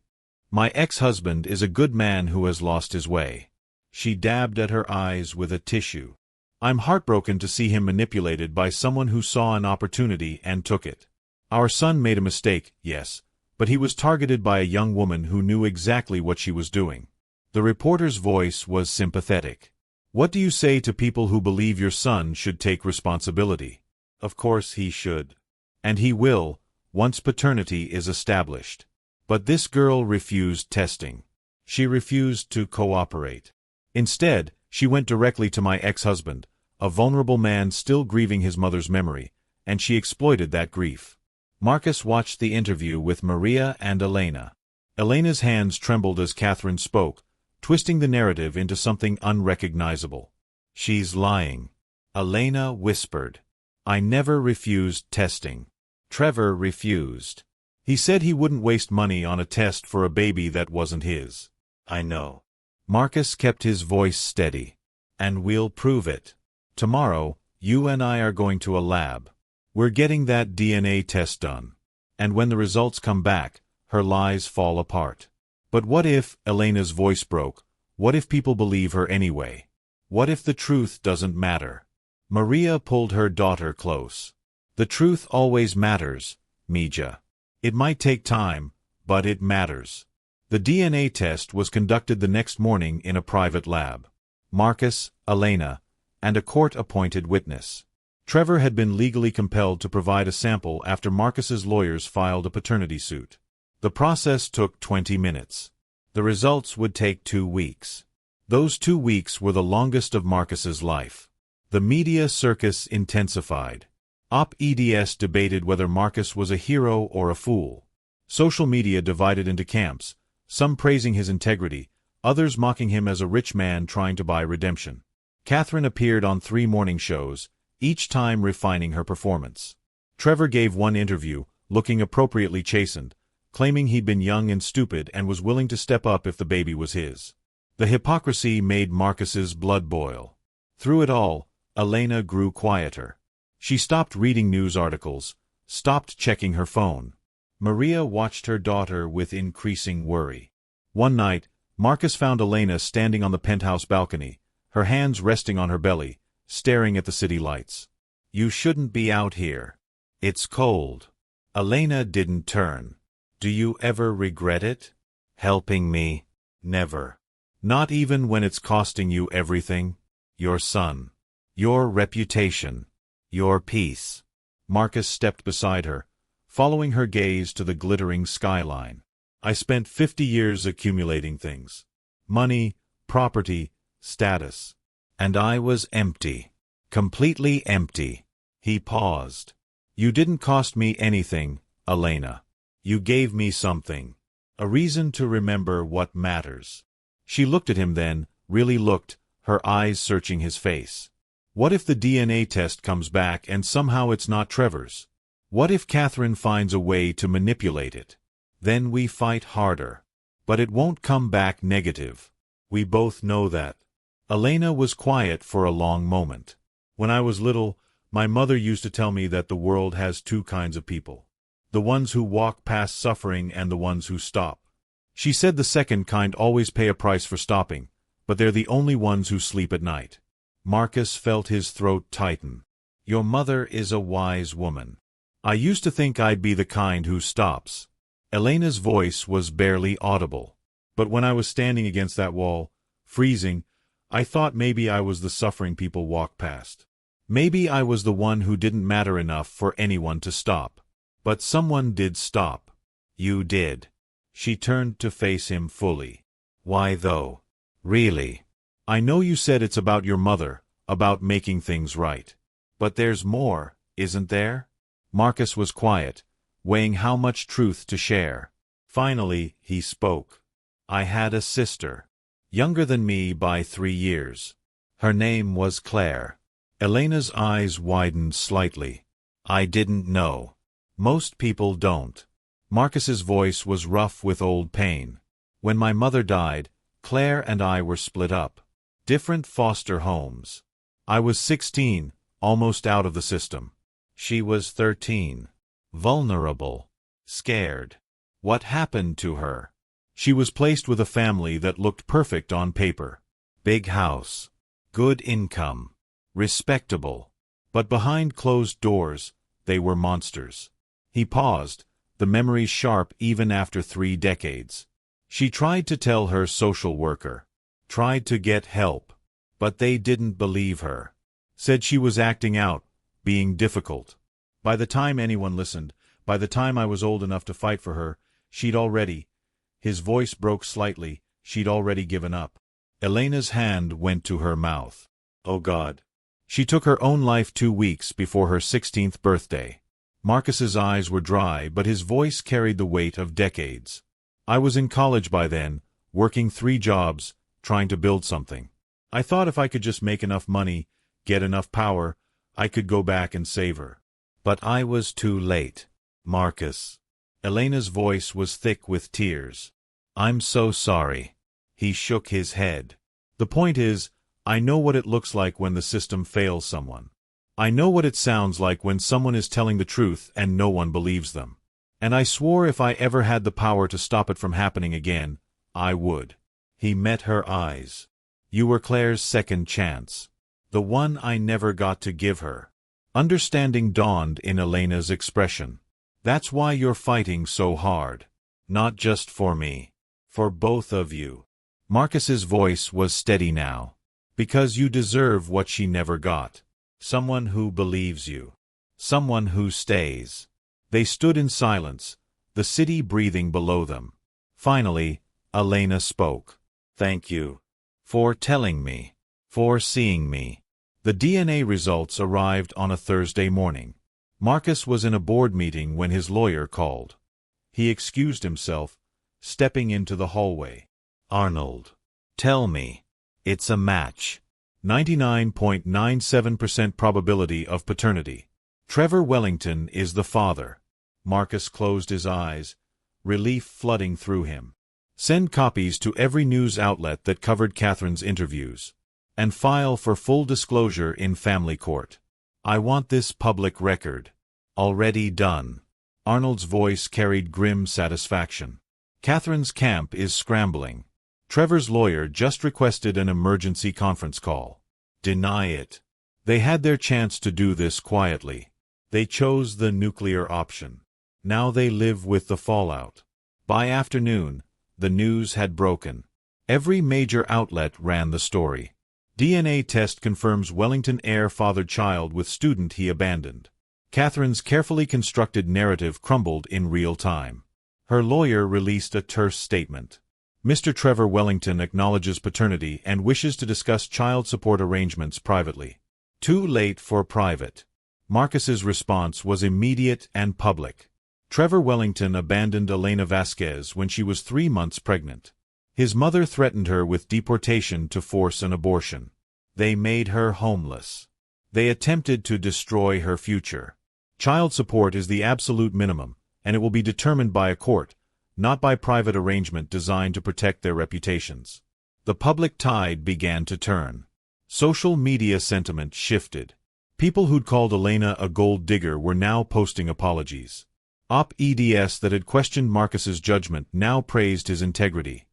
My ex-husband is a good man who has lost his way. She dabbed at her eyes with a tissue. I'm heartbroken to see him manipulated by someone who saw an opportunity and took it. Our son made a mistake, yes, but he was targeted by a young woman who knew exactly what she was doing. The reporter's voice was sympathetic. What do you say to people who believe your son should take responsibility? Of course he should. And he will, once paternity is established. But this girl refused testing. She refused to cooperate. Instead, she went directly to my ex-husband, a vulnerable man still grieving his mother's memory, and she exploited that grief. Marcus watched the interview with Maria and Elena. Elena's hands trembled as Catherine spoke, twisting the narrative into something unrecognizable. She's lying. Elena whispered. I never refused testing. Trevor refused. He said he wouldn't waste money on a test for a baby that wasn't his. I know. Marcus kept his voice steady. And we'll prove it. Tomorrow, you and I are going to a lab. We're getting that DNA test done. And when the results come back, her lies fall apart. But what if, Elena's voice broke, what if people believe her anyway? What if the truth doesn't matter? Maria pulled her daughter close. The truth always matters, Mija. It might take time, but it matters. The DNA test was conducted the next morning in a private lab. Marcus, Elena, and a court-appointed witness. Trevor had been legally compelled to provide a sample after Marcus's lawyers filed a paternity suit. The process took 20 minutes. The results would take 2 weeks. Those 2 weeks were the longest of Marcus's life. The media circus intensified. Op-eds debated whether Marcus was a hero or a fool. Social media divided into camps, some praising his integrity, others mocking him as a rich man trying to buy redemption. Catherine appeared on 3 morning shows, each time refining her performance. Trevor gave one interview, looking appropriately chastened, claiming he'd been young and stupid and was willing to step up if the baby was his. The hypocrisy made Marcus's blood boil. Through it all, Elena grew quieter. She stopped reading news articles, stopped checking her phone. Maria watched her daughter with increasing worry. One night, Marcus found Elena standing on the penthouse balcony, her hands resting on her belly, staring at the city lights. "You shouldn't be out here. It's cold." Elena didn't turn. "Do you ever regret it? Helping me? Never. Not even when it's costing you everything? Your son. Your reputation. Your peace." Marcus stepped beside her, following her gaze to the glittering skyline. "I spent 50 years accumulating things. Money, property, status. And I was empty. Completely empty." He paused. "You didn't cost me anything, Elena. You gave me something. A reason to remember what matters." She looked at him then, really looked, her eyes searching his face. "What if the DNA test comes back and somehow it's not Trevor's? What if Catherine finds a way to manipulate it? Then we fight harder. But it won't come back negative. We both know that." Elena was quiet for a long moment. "When I was little, my mother used to tell me that the world has two kinds of people. The ones who walk past suffering and the ones who stop. She said the second kind always pay a price for stopping, but they're the only ones who sleep at night." Marcus felt his throat tighten. "Your mother is a wise woman. I used to think I'd be the kind who stops." Elena's voice was barely audible. "But when I was standing against that wall, freezing, I thought maybe I was the suffering people walk past. Maybe I was the one who didn't matter enough for anyone to stop. But someone did stop. You did." She turned to face him fully. "Why though? Really? I know you said it's about your mother, about making things right. But there's more, isn't there?" Marcus was quiet, weighing how much truth to share. Finally, he spoke. "I had a sister. Younger than me by 3 years. Her name was Claire." Elena's eyes widened slightly. "I didn't know. Most people don't." Marcus's voice was rough with old pain. "When my mother died, Claire and I were split up. Different foster homes. I was 16, almost out of the system. She was 13. Vulnerable. Scared. What happened to her? She was placed with a family that looked perfect on paper. Big house. Good income. Respectable. But behind closed doors, they were monsters." He paused, the memories sharp even after 3 decades. "She tried to tell her social worker. Tried to get help. But they didn't believe her. Said she was acting out, being difficult. By the time anyone listened, by the time I was old enough to fight for her, she'd already—" His voice broke slightly, "she'd already given up." Elena's hand went to her mouth. "Oh God." She took her own life 2 weeks before her 16th birthday. Marcus's eyes were dry, but his voice carried the weight of decades. "I was in college by then, working 3 jobs, trying to build something. I thought if I could just make enough money, get enough power, I could go back and save her. But I was too late, Marcus." Elena's voice was thick with tears. "I'm so sorry." He shook his head. "The point is, I know what it looks like when the system fails someone. I know what it sounds like when someone is telling the truth and no one believes them. And I swore if I ever had the power to stop it from happening again, I would." He met her eyes. "You were Claire's second chance. The one I never got to give her." Understanding dawned in Elena's expression. "That's why you're fighting so hard. Not just for me. For both of you." Marcus's voice was steady now. "Because you deserve what she never got. Someone who believes you. Someone who stays." They stood in silence, the city breathing below them. Finally, Elena spoke. "Thank you. For telling me. For seeing me." The DNA results arrived on a Thursday morning. Marcus was in a board meeting when his lawyer called. He excused himself, stepping into the hallway. "Arnold, tell me. It's a match. 99.97% probability of paternity. Trevor Wellington is the father." Marcus closed his eyes, relief flooding through him. "Send copies to every news outlet that covered Catherine's interviews. And file for full disclosure in family court." I want this public record. Already done. Arnold's voice carried grim satisfaction. Catherine's camp is scrambling. Trevor's lawyer just requested an emergency conference call. Deny it. They had their chance to do this quietly. They chose the nuclear option. Now they live with the fallout. By afternoon, the news had broken. Every major outlet ran the story. DNA test confirms Wellington heir fathered child with student he abandoned. Catherine's carefully constructed narrative crumbled in real time. Her lawyer released a terse statement. Mr. Trevor Wellington acknowledges paternity and wishes to discuss child support arrangements privately. Too late for private. Marcus's response was immediate and public. Trevor Wellington abandoned Elena Vasquez when she was 3 months pregnant. His mother threatened her with deportation to force an abortion. They made her homeless. They attempted to destroy her future. Child support is the absolute minimum, and it will be determined by a court, not by private arrangement designed to protect their reputations. The public tide began to turn. Social media sentiment shifted. People who'd called Elena a gold digger were now posting apologies. Op-eds that had questioned Marcus's judgment now praised his integrity.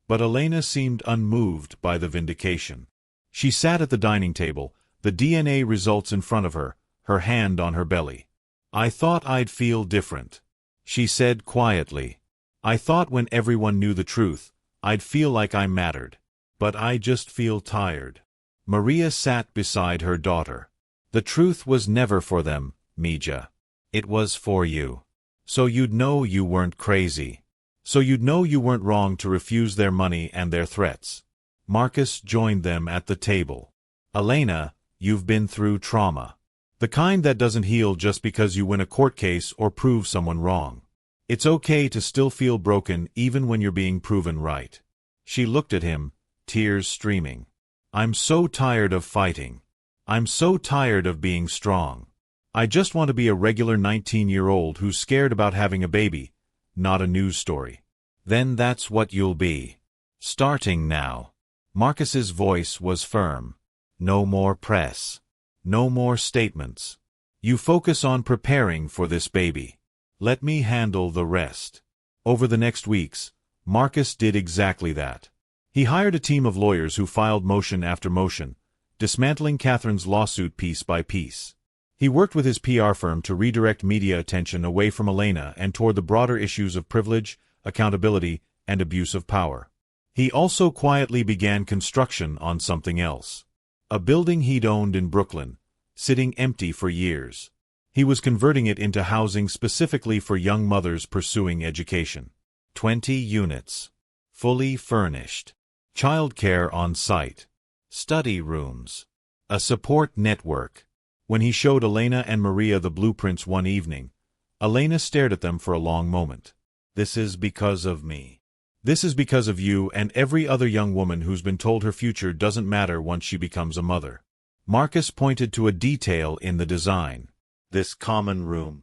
But Elena seemed unmoved by the vindication. She sat at the dining table, the DNA results in front of her, her hand on her belly. I thought I'd feel different, she said quietly. I thought when everyone knew the truth, I'd feel like I mattered. But I just feel tired. Maria sat beside her daughter. The truth was never for them, Mija. It was for you. So you'd know you weren't crazy. So you'd know you weren't wrong to refuse their money and their threats. Marcus joined them at the table. Elena, you've been through trauma. The kind that doesn't heal just because you win a court case or prove someone wrong. It's okay to still feel broken even when you're being proven right. She looked at him, tears streaming. I'm so tired of fighting. I'm so tired of being strong. I just want to be a regular 19-year-old who's scared about having a baby, not a news story. Then that's what you'll be. Starting now. Marcus's voice was firm. No more press. No more statements. You focus on preparing for this baby. Let me handle the rest. Over the next weeks, Marcus did exactly that. He hired a team of lawyers who filed motion after motion, dismantling Catherine's lawsuit piece by piece. He worked with his PR firm to redirect media attention away from Elena and toward the broader issues of privilege, accountability, and abuse of power. He also quietly began construction on something else. A building he'd owned in Brooklyn, sitting empty for years. He was converting it into housing specifically for young mothers pursuing education. 20 units. Fully furnished. Childcare on site. Study rooms. A support network. When he showed Elena and Maria the blueprints one evening, Elena stared at them for a long moment. This is because of me. This is because of you and every other young woman who's been told her future doesn't matter once she becomes a mother. Marcus pointed to a detail in the design. This common room.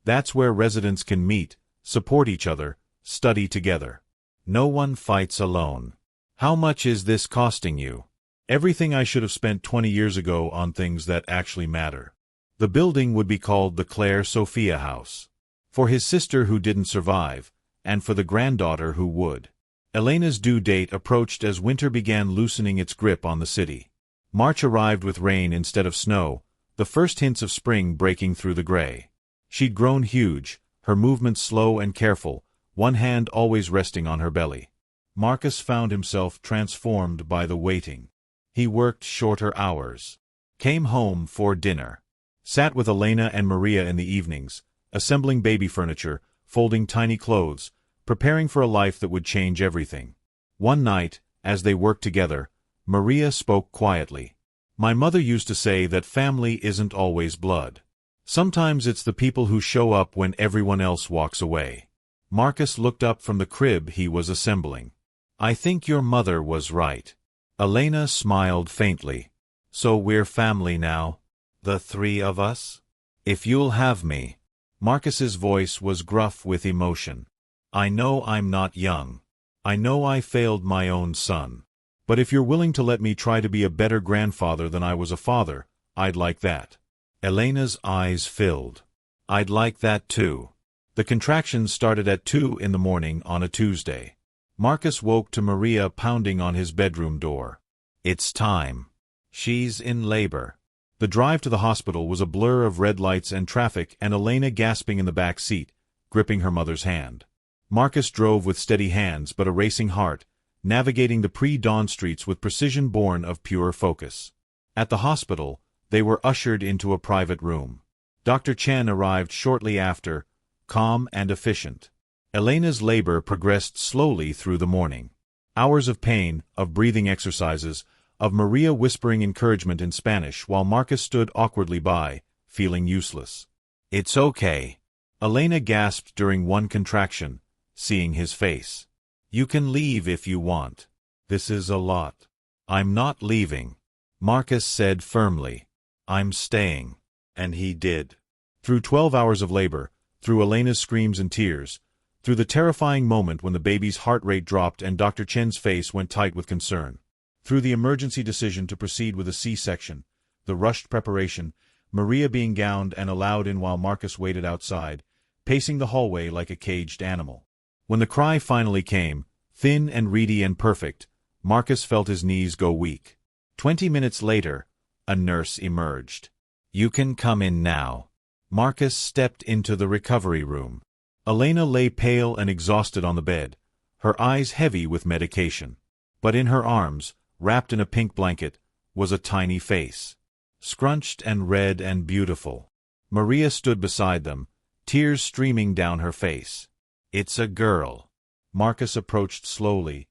That's where residents can meet, support each other, study together. No one fights alone. How much is this costing you? Everything I should have spent 20 years ago on things that actually matter. The building would be called the Claire Sophia House. For his sister who didn't survive, and for the granddaughter who would. Elena's due date approached as winter began loosening its grip on the city. March arrived with rain instead of snow, the first hints of spring breaking through the gray. She'd grown huge, her movements slow and careful, one hand always resting on her belly. Marcus found himself transformed by the waiting. He worked shorter hours. Came home for dinner. Sat with Elena and Maria in the evenings, assembling baby furniture, folding tiny clothes, preparing for a life that would change everything. One night, as they worked together, Maria spoke quietly. My mother used to say that family isn't always blood. Sometimes it's the people who show up when everyone else walks away. Marcus looked up from the crib he was assembling. I think your mother was right. Elena smiled faintly. So we're family now? The three of us? If you'll have me. Marcus's voice was gruff with emotion. I know I'm not young. I know I failed my own son. But if you're willing to let me try to be a better grandfather than I was a father, I'd like that. Elena's eyes filled. I'd like that too. The contractions started at 2 in the morning on a Tuesday. Marcus woke to Maria pounding on his bedroom door. It's time. She's in labor. The drive to the hospital was a blur of red lights and traffic and Elena gasping in the back seat, gripping her mother's hand. Marcus drove with steady hands but a racing heart, navigating the pre-dawn streets with precision born of pure focus. At the hospital, they were ushered into a private room. Dr. Chen arrived shortly after, calm and efficient. Elena's labor progressed slowly through the morning. Hours of pain, of breathing exercises, of Maria whispering encouragement in Spanish while Marcus stood awkwardly by, feeling useless. It's okay. Elena gasped during one contraction, seeing his face. You can leave if you want. This is a lot. I'm not leaving, Marcus said firmly. I'm staying. And he did. Through 12 hours of labor, through Elena's screams and tears, through the terrifying moment when the baby's heart rate dropped and Dr. Chen's face went tight with concern, through the emergency decision to proceed with a C-section, the rushed preparation, Maria being gowned and allowed in while Marcus waited outside, pacing the hallway like a caged animal. When the cry finally came, thin and reedy and perfect, Marcus felt his knees go weak. 20 minutes later, a nurse emerged. You can come in now. Marcus stepped into the recovery room. Elena lay pale and exhausted on the bed, her eyes heavy with medication. But in her arms, wrapped in a pink blanket, was a tiny face. Scrunched and red and beautiful. Maria stood beside them, tears streaming down her face. It's a girl. Marcus approached slowly,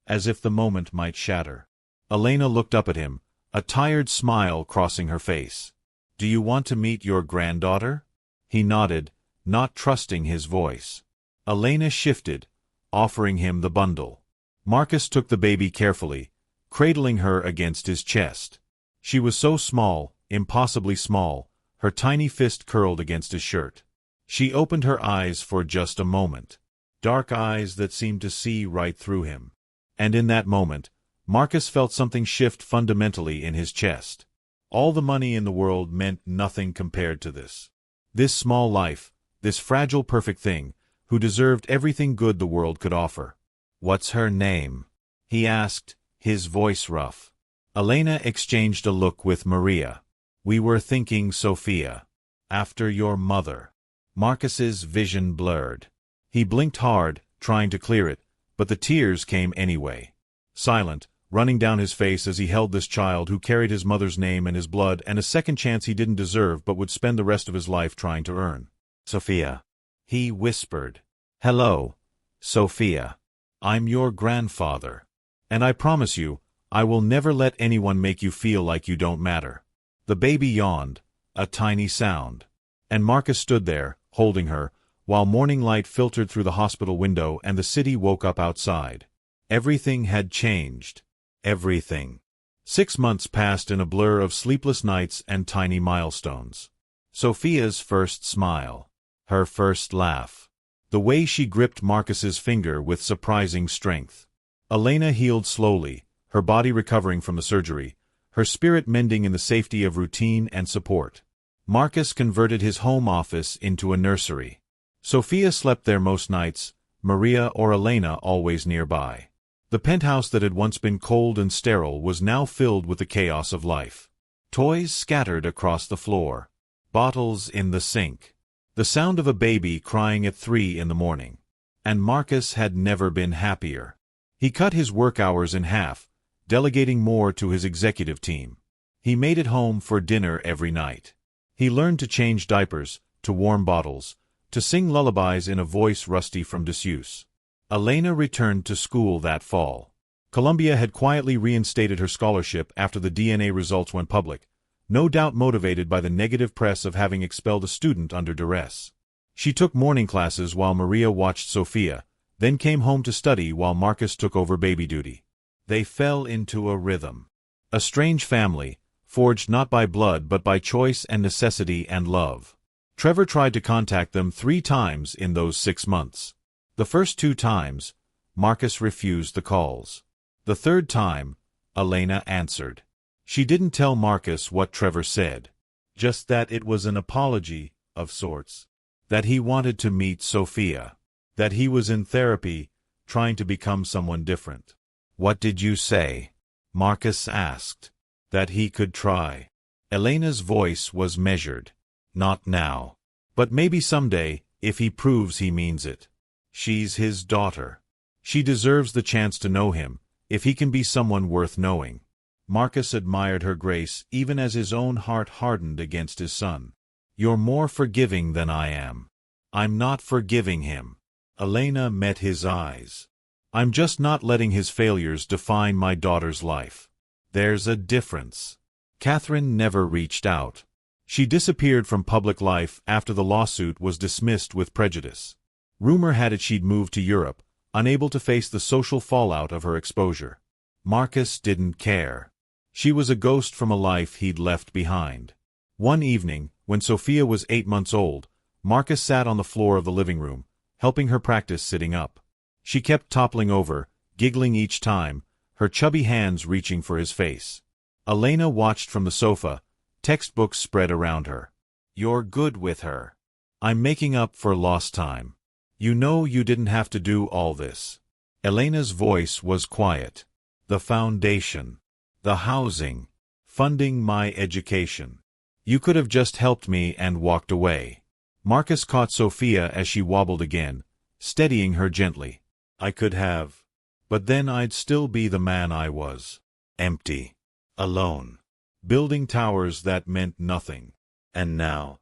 as if the moment might shatter. Elena looked up at him, a tired smile crossing her face. Do you want to meet your granddaughter? He nodded, not trusting his voice. Elena shifted, offering him the bundle. Marcus took the baby carefully, cradling her against his chest. She was so small, impossibly small, her tiny fist curled against his shirt. She opened her eyes for just a moment. Dark eyes that seemed to see right through him. And in that moment, Marcus felt something shift fundamentally in his chest. All the money in the world meant nothing compared to this. This small life, this fragile perfect thing, who deserved everything good the world could offer. What's her name? He asked, his voice rough. Elena exchanged a look with Maria. We were thinking Sophia. After your mother. Marcus's vision blurred. He blinked hard, trying to clear it, but the tears came anyway. Silent, running down his face as he held this child who carried his mother's name and his blood and a second chance he didn't deserve but would spend the rest of his life trying to earn. Sophia. He whispered. Hello, Sophia. I'm your grandfather. And I promise you, I will never let anyone make you feel like you don't matter. The baby yawned, a tiny sound. And Marcus stood there, holding her, while morning light filtered through the hospital window and the city woke up outside. Everything had changed. Everything. 6 months passed in a blur of sleepless nights and tiny milestones. Sophia's first smile. Her first laugh. The way she gripped Marcus's finger with surprising strength. Elena healed slowly, her body recovering from the surgery, her spirit mending in the safety of routine and support. Marcus converted his home office into a nursery. Sophia slept there most nights, Maria or Elena always nearby. The penthouse that had once been cold and sterile was now filled with the chaos of life. Toys scattered across the floor. Bottles in the sink. The sound of a baby crying at 3 in the morning. And Marcus had never been happier. He cut his work hours in half, delegating more to his executive team. He made it home for dinner every night. He learned to change diapers, to warm bottles, to sing lullabies in a voice rusty from disuse. Elena returned to school that fall. Columbia had quietly reinstated her scholarship after the DNA results went public, no doubt motivated by the negative press of having expelled a student under duress. She took morning classes while Maria watched Sophia, then came home to study while Marcus took over baby duty. They fell into a rhythm. A strange family, forged not by blood but by choice and necessity and love. Trevor tried to contact them 3 times in those 6 months. The first 2 times, Marcus refused the calls. The third time, Elena answered. She didn't tell Marcus what Trevor said. just that it was an apology, of sorts. That he wanted to meet Sophia. That he was in therapy, trying to become someone different. "What did you say?" Marcus asked. "That he could try." Elena's voice was measured. "Not now. But maybe someday, if he proves he means it. She's his daughter. She deserves the chance to know him, if he can be someone worth knowing." Marcus admired her grace even as his own heart hardened against his son. "You're more forgiving than I am." "I'm not forgiving him." Elena met his eyes. "I'm just not letting his failures define my daughter's life. There's a difference." Catherine never reached out. She disappeared from public life after the lawsuit was dismissed with prejudice. Rumor had it she'd moved to Europe, unable to face the social fallout of her exposure. Marcus didn't care. She was a ghost from a life he'd left behind. One evening, when Sophia was 8 months old, Marcus sat on the floor of the living room, helping her practice sitting up. She kept toppling over, giggling each time, her chubby hands reaching for his face. Elena watched from the sofa, textbooks spread around her. "You're good with her." "I'm making up for lost time. You know you didn't have to do all this." Elena's voice was quiet. "The foundation. The housing. Funding my education. You could have just helped me and walked away." Marcus caught Sophia as she wobbled again, steadying her gently. "I could have. But then I'd still be the man I was. Empty. Alone. Building towers that meant nothing. And now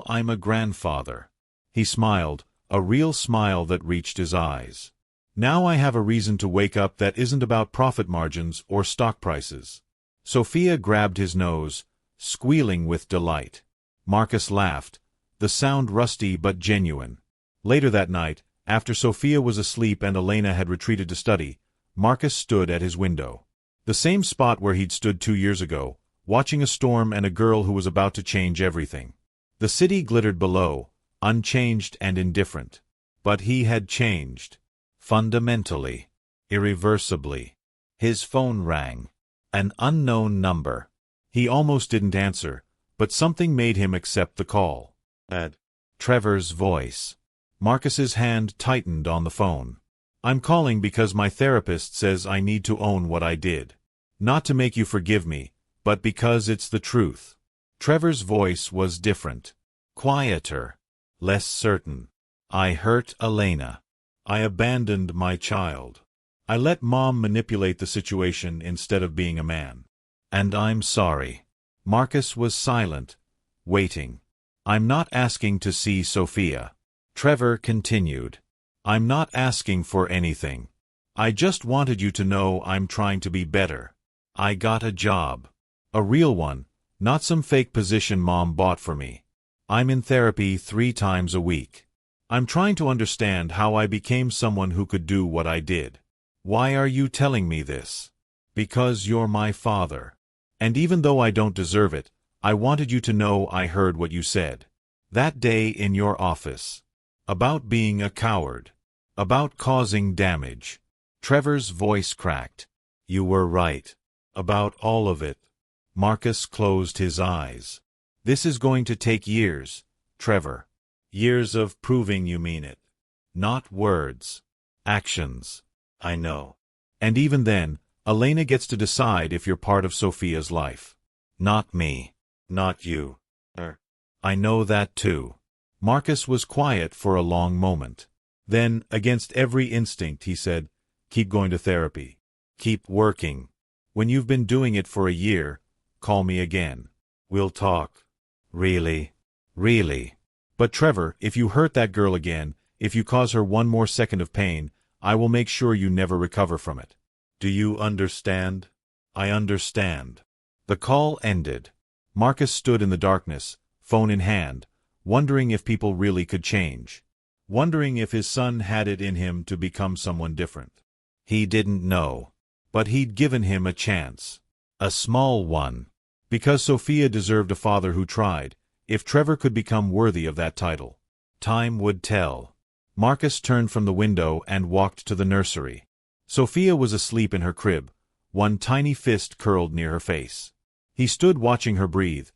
I'm a grandfather." He smiled, a real smile that reached his eyes. "Now I have a reason to wake up that isn't about profit margins or stock prices." Sophia grabbed his nose, squealing with delight. Marcus laughed, the sound rusty but genuine. Later that night, after Sophia was asleep and Elena had retreated to study, Marcus stood at his window. The same spot where he'd stood 2 years ago, watching a storm and a girl who was about to change everything. The city glittered below, unchanged and indifferent. But he had changed. Fundamentally. Irreversibly. His phone rang. An unknown number. He almost didn't answer, but something made him accept the call. Trevor's voice. Marcus's hand tightened on the phone. "I'm calling because my therapist says I need to own what I did. Not to make you forgive me, but because it's the truth." Trevor's voice was different. Quieter. Less certain. "I hurt Elena. I abandoned my child. I let Mom manipulate the situation instead of being a man. And I'm sorry." Marcus was silent, waiting. "I'm not asking to see Sophia." Trevor continued. "I'm not asking for anything. I just wanted you to know I'm trying to be better. I got a job. A real one, not some fake position Mom bought for me. I'm in therapy 3 times a week. I'm trying to understand how I became someone who could do what I did. Why are you telling me this? Because you're my father. And even though I don't deserve it, I wanted you to know I heard what you said. That day in your office. About being a coward. About causing damage." Trevor's voice cracked. "You were right. About all of it." Marcus closed his eyes. "This is going to take years, Trevor. Years of proving you mean it. Not words. Actions. I know. And even then, Elena gets to decide if you're part of Sophia's life. Not me. Not you. I know that too." Marcus was quiet for a long moment. Then, against every instinct, he said, "Keep going to therapy. Keep working. When you've been doing it for a year, call me again. We'll talk." "Really? Really?" "But Trevor, if you hurt that girl again, if you cause her one more second of pain, I will make sure you never recover from it. Do you understand?" "I understand." The call ended. Marcus stood in the darkness, phone in hand, wondering if people really could change. Wondering if his son had it in him to become someone different. He didn't know. But he'd given him a chance. A small one. Because Sophia deserved a father who tried, if Trevor could become worthy of that title. Time would tell. Marcus turned from the window and walked to the nursery. Sophia was asleep in her crib, one tiny fist curled near her face. He stood watching her breathe,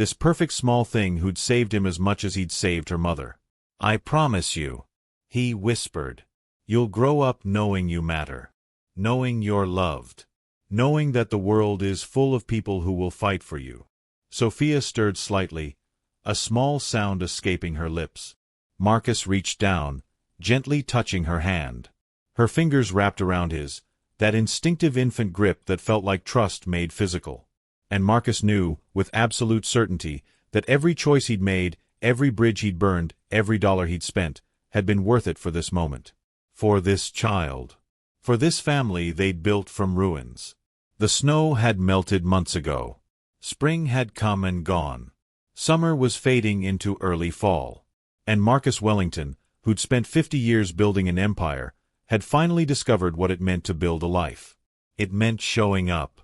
This perfect small thing who'd saved him as much as he'd saved her mother. "I promise you," he whispered, "you'll grow up knowing you matter. Knowing you're loved. Knowing that the world is full of people who will fight for you." Sophia stirred slightly, a small sound escaping her lips. Marcus reached down, gently touching her hand. Her fingers wrapped around his, that instinctive infant grip that felt like trust made physical. And Marcus knew, with absolute certainty, that every choice he'd made, every bridge he'd burned, every dollar he'd spent, had been worth it for this moment. For this child. For this family they'd built from ruins. The snow had melted months ago. Spring had come and gone. Summer was fading into early fall. And Marcus Wellington, who'd spent 50 years building an empire, had finally discovered what it meant to build a life. It meant showing up.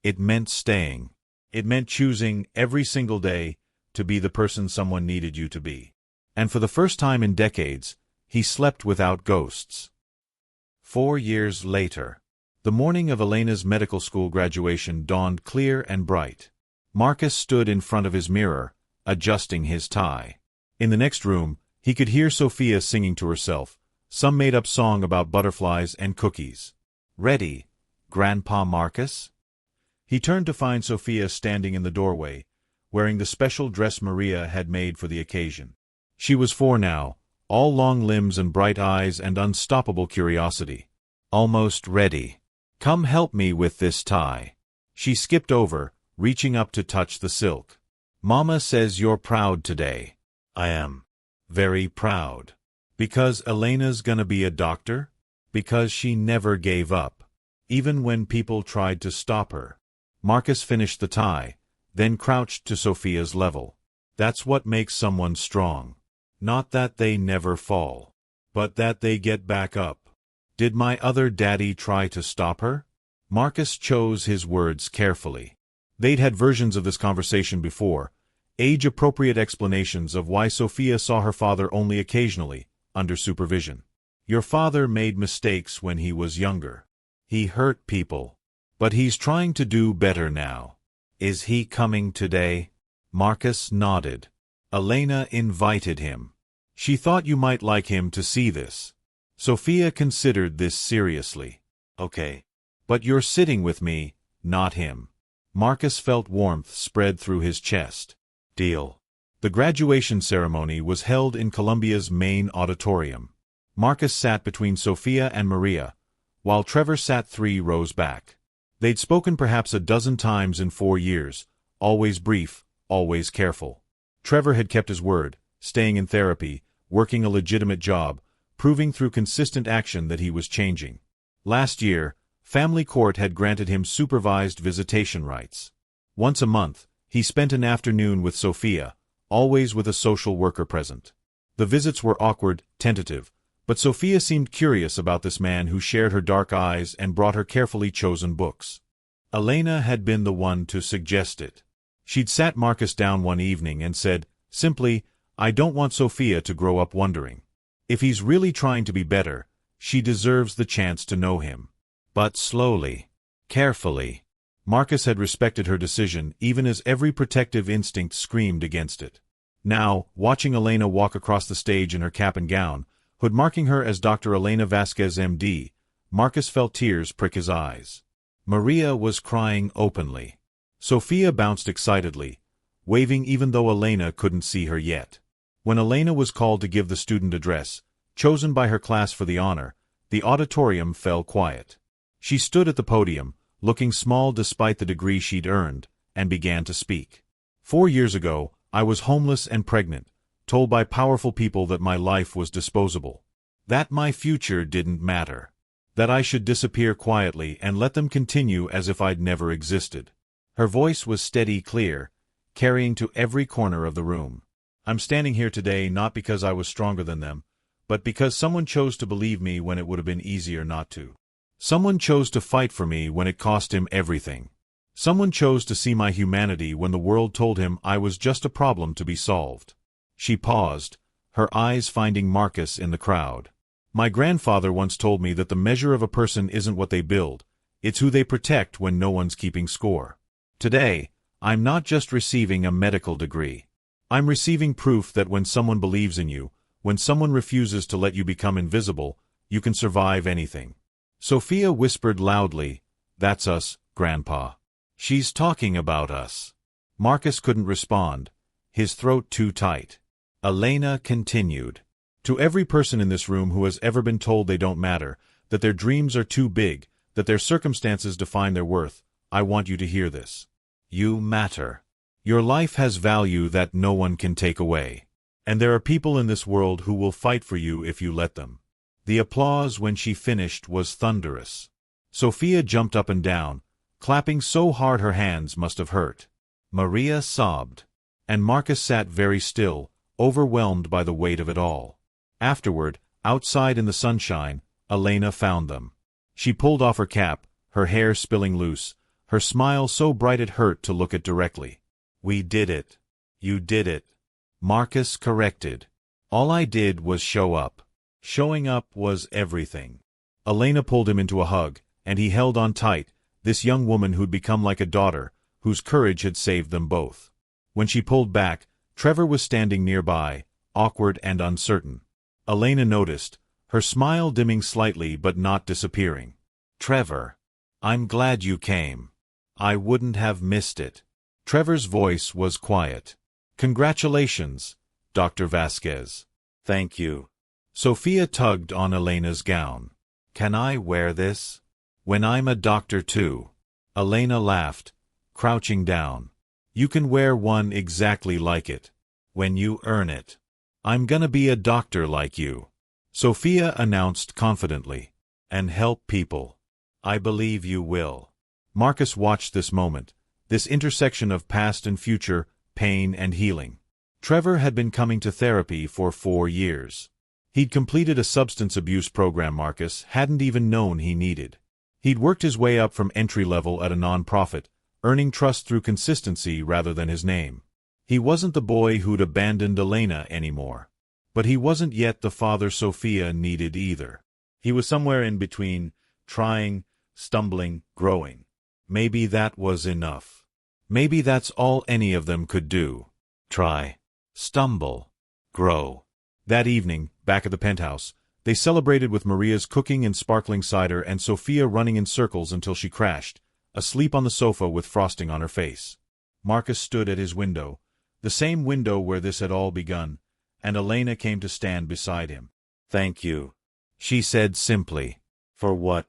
It meant staying. It meant choosing, every single day, to be the person someone needed you to be. And for the first time in decades, he slept without ghosts. 4 years later, the morning of Elena's medical school graduation dawned clear and bright. Marcus stood in front of his mirror, adjusting his tie. In the next room, he could hear Sophia singing to herself, some made-up song about butterflies and cookies. "Ready, Grandpa Marcus?" He turned to find Sophia standing in the doorway, wearing the special dress Maria had made for the occasion. She was 4 now, all long limbs and bright eyes and unstoppable curiosity. "Almost ready. Come help me with this tie." She skipped over, reaching up to touch the silk. "Mama says you're proud today." "I am. Very proud." Because Elena's gonna be a doctor? Because she never gave up, even when people tried to stop her. Marcus finished the tie, then crouched to Sophia's level. That's what makes someone strong. Not that they never fall, but that they get back up. Did my other daddy try to stop her? Marcus chose his words carefully. They'd had versions of this conversation before, age-appropriate explanations of why Sophia saw her father only occasionally, under supervision. "Your father made mistakes when he was younger. He hurt people. But he's trying to do better now. Is he coming today?" Marcus nodded. "Elena invited him. She thought you might like him to see this." Sophia considered this seriously. "Okay. But you're sitting with me, not him." Marcus felt warmth spread through his chest. "Deal." The graduation ceremony was held in Columbia's main auditorium. Marcus sat between Sophia and Maria, while Trevor sat 3 rows back. They'd spoken perhaps a dozen times in 4 years, always brief, always careful. Trevor had kept his word, staying in therapy, working a legitimate job, proving through consistent action that he was changing. Last year, family court had granted him supervised visitation rights. Once a month, he spent an afternoon with Sophia, always with a social worker present. The visits were awkward, tentative, but Sophia seemed curious about this man who shared her dark eyes and brought her carefully chosen books. Elena had been the one to suggest it. She'd sat Marcus down one evening and said, simply, "I don't want Sophia to grow up wondering. If he's really trying to be better, she deserves the chance to know him." But slowly, carefully. Marcus had respected her decision even as every protective instinct screamed against it. Now, watching Elena walk across the stage in her cap and gown, hood marking her as Dr. Elena Vasquez M.D., Marcus felt tears prick his eyes. Maria was crying openly. Sophia bounced excitedly, waving even though Elena couldn't see her yet. When Elena was called to give the student address, chosen by her class for the honor, the auditorium fell quiet. She stood at the podium, looking small despite the degree she'd earned, and began to speak. 4 years ago, I was homeless and pregnant, told by powerful people that my life was disposable. That my future didn't matter. That I should disappear quietly and let them continue as if I'd never existed. Her voice was steady, clear, carrying to every corner of the room. I'm standing here today not because I was stronger than them, but because someone chose to believe me when it would have been easier not to. Someone chose to fight for me when it cost him everything. Someone chose to see my humanity when the world told him I was just a problem to be solved. She paused, her eyes finding Marcus in the crowd. My grandfather once told me that the measure of a person isn't what they build, it's who they protect when no one's keeping score. Today, I'm not just receiving a medical degree. I'm receiving proof that when someone believes in you, when someone refuses to let you become invisible, you can survive anything. Sophia whispered loudly, "That's us, Grandpa. She's talking about us." Marcus couldn't respond, his throat too tight. Elena continued. To every person in this room who has ever been told they don't matter, that their dreams are too big, that their circumstances define their worth, I want you to hear this. You matter. Your life has value that no one can take away. And there are people in this world who will fight for you if you let them. The applause when she finished was thunderous. Sophia jumped up and down, clapping so hard her hands must have hurt. Maria sobbed. And Marcus sat very still, overwhelmed by the weight of it all. Afterward, outside in the sunshine, Elena found them. She pulled off her cap, her hair spilling loose, her smile so bright it hurt to look at directly. "We did it. You did it." Marcus corrected. "All I did was show up." Showing up was everything. Elena pulled him into a hug, and he held on tight, this young woman who'd become like a daughter, whose courage had saved them both. When she pulled back, Trevor was standing nearby, awkward and uncertain. Elena noticed, her smile dimming slightly but not disappearing. "Trevor, I'm glad you came. I wouldn't have missed it." Trevor's voice was quiet. "Congratulations, Dr. Vasquez." "Thank you." Sophia tugged on Elena's gown. "Can I wear this? When I'm a doctor too?" Elena laughed, crouching down. "You can wear one exactly like it. When you earn it. I'm gonna be a doctor like you," Sophia announced confidently. "And help people. I believe you will." Marcus watched this moment, this intersection of past and future, pain and healing. Trevor had been coming to therapy for 4 years. He'd completed a substance abuse program Marcus hadn't even known he needed. He'd worked his way up from entry level at a non-profit, earning trust through consistency rather than his name. He wasn't the boy who'd abandoned Elena anymore. But he wasn't yet the father Sophia needed either. He was somewhere in between, trying, stumbling, growing. Maybe that was enough. Maybe that's all any of them could do. Try, stumble, grow. That evening, back at the penthouse, they celebrated with Maria's cooking and sparkling cider and Sophia running in circles until she crashed, asleep on the sofa with frosting on her face. Marcus stood at his window, the same window where this had all begun, and Elena came to stand beside him. "Thank you," she said simply. "For what?"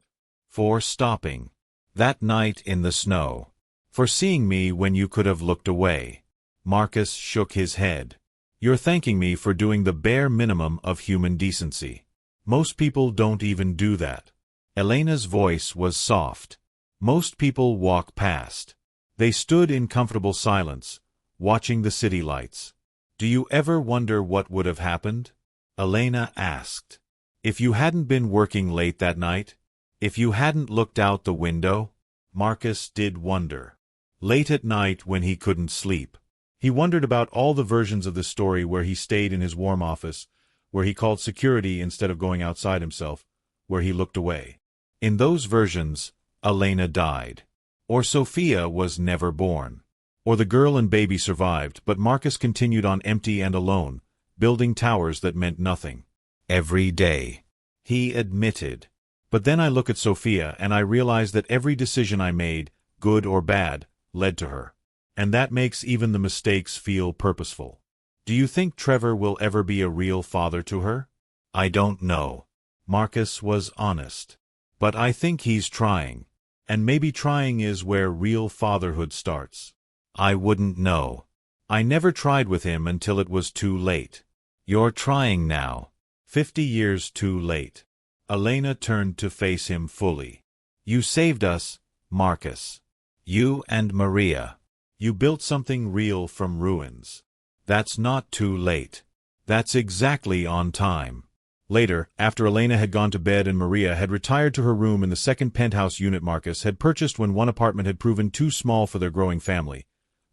"For stopping. That night in the snow. For seeing me when you could have looked away." Marcus shook his head. "You're thanking me for doing the bare minimum of human decency. Most people don't even do that." Elena's voice was soft. "Most people walk past." They stood in comfortable silence, watching the city lights. "Do you ever wonder what would have happened?" Elena asked. "If you hadn't been working late that night? If you hadn't looked out the window?" Marcus did wonder. Late at night when he couldn't sleep. He wondered about all the versions of the story where he stayed in his warm office, where he called security instead of going outside himself, where he looked away. In those versions, Elena died. Or Sophia was never born. Or the girl and baby survived, but Marcus continued on empty and alone, building towers that meant nothing. "Every day," he admitted. "But then I look at Sophia and I realize that every decision I made, good or bad, led to her. And that makes even the mistakes feel purposeful." "Do you think Trevor will ever be a real father to her?" "I don't know." Marcus was honest. "But I think he's trying. And maybe trying is where real fatherhood starts." "I wouldn't know. I never tried with him until it was too late." "You're trying now. 50 years too late." Elena turned to face him fully. "You saved us, Marcus. You and Maria. You built something real from ruins. That's not too late. That's exactly on time." Later, after Elena had gone to bed and Maria had retired to her room in the second penthouse unit Marcus had purchased when one apartment had proven too small for their growing family,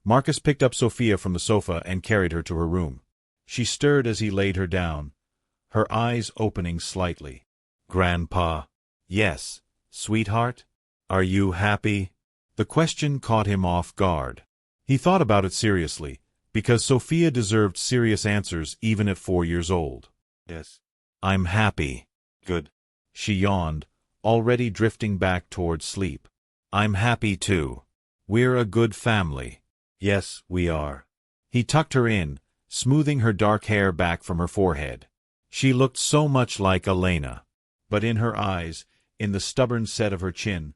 Marcus picked up Sophia from the sofa and carried her to her room. She stirred as he laid her down, her eyes opening slightly. "Grandpa." "Yes, sweetheart? Are you happy?" The question caught him off guard. He thought about it seriously, because Sophia deserved serious answers even at 4 years old. Yes. I'm happy. Good. She yawned, already drifting back towards sleep. I'm happy too. We're a good family. Yes, we are. He tucked her in, smoothing her dark hair back from her forehead. She looked so much like Elena. But in her eyes, in the stubborn set of her chin,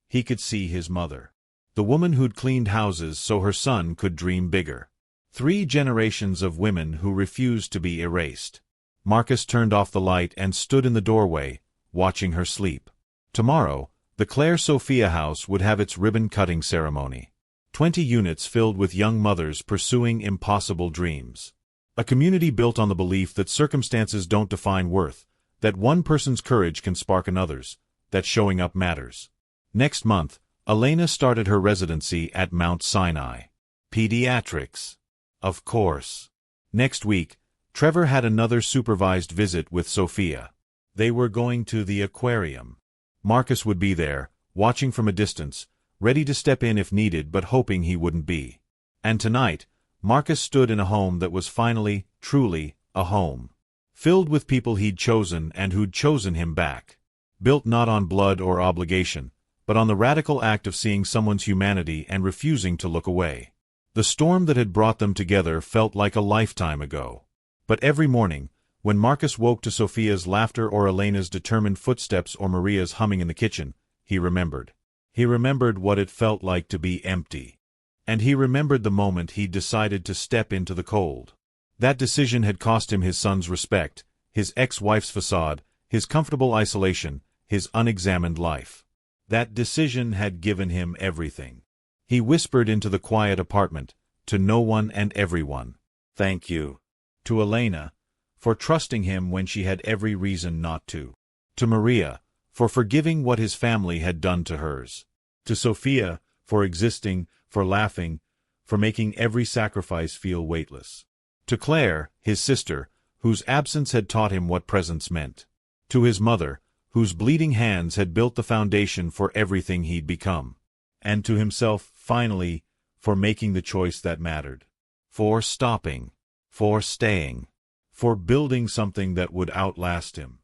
he could see his mother. The woman who'd cleaned houses so her son could dream bigger. 3 generations of women who refused to be erased. Marcus turned off the light and stood in the doorway, watching her sleep. Tomorrow, the Claire Sophia house would have its ribbon-cutting ceremony. 20 units filled with young mothers pursuing impossible dreams. A community built on the belief that circumstances don't define worth, that one person's courage can spark another's, that showing up matters. Next month, Elena started her residency at Mount Sinai. Pediatrics. Of course. Next week, Trevor had another supervised visit with Sophia. They were going to the aquarium. Marcus would be there, watching from a distance, ready to step in if needed but hoping he wouldn't be. And tonight, Marcus stood in a home that was finally, truly, a home. Filled with people he'd chosen and who'd chosen him back. Built not on blood or obligation, but on the radical act of seeing someone's humanity and refusing to look away. The storm that had brought them together felt like a lifetime ago. But every morning, when Marcus woke to Sophia's laughter or Elena's determined footsteps or Maria's humming in the kitchen, he remembered. He remembered what it felt like to be empty. And he remembered the moment he'd decided to step into the cold. That decision had cost him his son's respect, his ex-wife's facade, his comfortable isolation, his unexamined life. That decision had given him everything. He whispered into the quiet apartment, to no one and everyone. Thank you. To Elena, for trusting him when she had every reason not to. To Maria, for forgiving what his family had done to hers. To Sophia, for existing, for laughing, for making every sacrifice feel weightless. To Claire, his sister, whose absence had taught him what presence meant. To his mother, whose bleeding hands had built the foundation for everything he'd become. And to himself, finally, for making the choice that mattered. For stopping. For staying. For building something that would outlast him.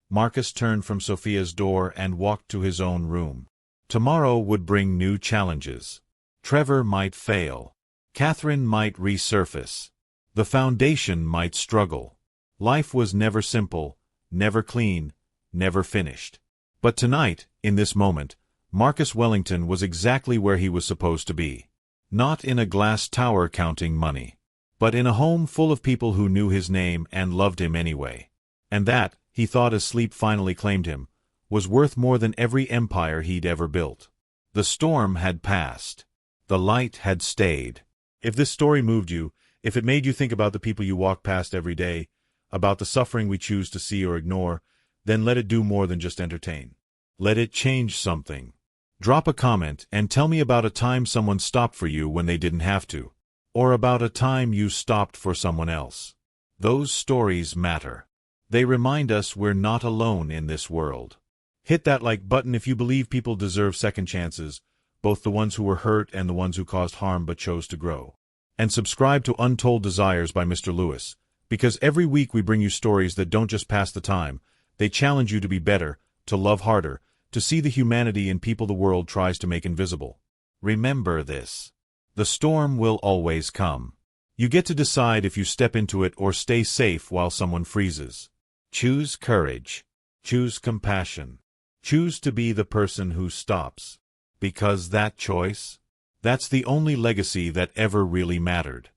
Marcus turned from Sophia's door and walked to his own room. Tomorrow would bring new challenges. Trevor might fail. Catherine might resurface. The foundation might struggle. Life was never simple, never clean, never finished. But tonight, in this moment, Marcus Wellington was exactly where he was supposed to be. Not in a glass tower counting money, but in a home full of people who knew his name and loved him anyway. And that, he thought as sleep finally claimed him, was worth more than every empire he'd ever built. The storm had passed. The light had stayed. If this story moved you, if it made you think about the people you walk past every day, about the suffering we choose to see or ignore, then let it do more than just entertain. Let it change something. Drop a comment and tell me about a time someone stopped for you when they didn't have to, or about a time you stopped for someone else. Those stories matter. They remind us we're not alone in this world. Hit that like button if you believe people deserve second chances, both the ones who were hurt and the ones who caused harm but chose to grow. And subscribe to Untold Desires by Mr. Lewis, because every week we bring you stories that don't just pass the time, they challenge you to be better, to love harder, to see the humanity in people the world tries to make invisible. Remember this. The storm will always come. You get to decide if you step into it or stay safe while someone freezes. Choose courage. Choose compassion. Choose to be the person who stops. Because that choice, that's the only legacy that ever really mattered.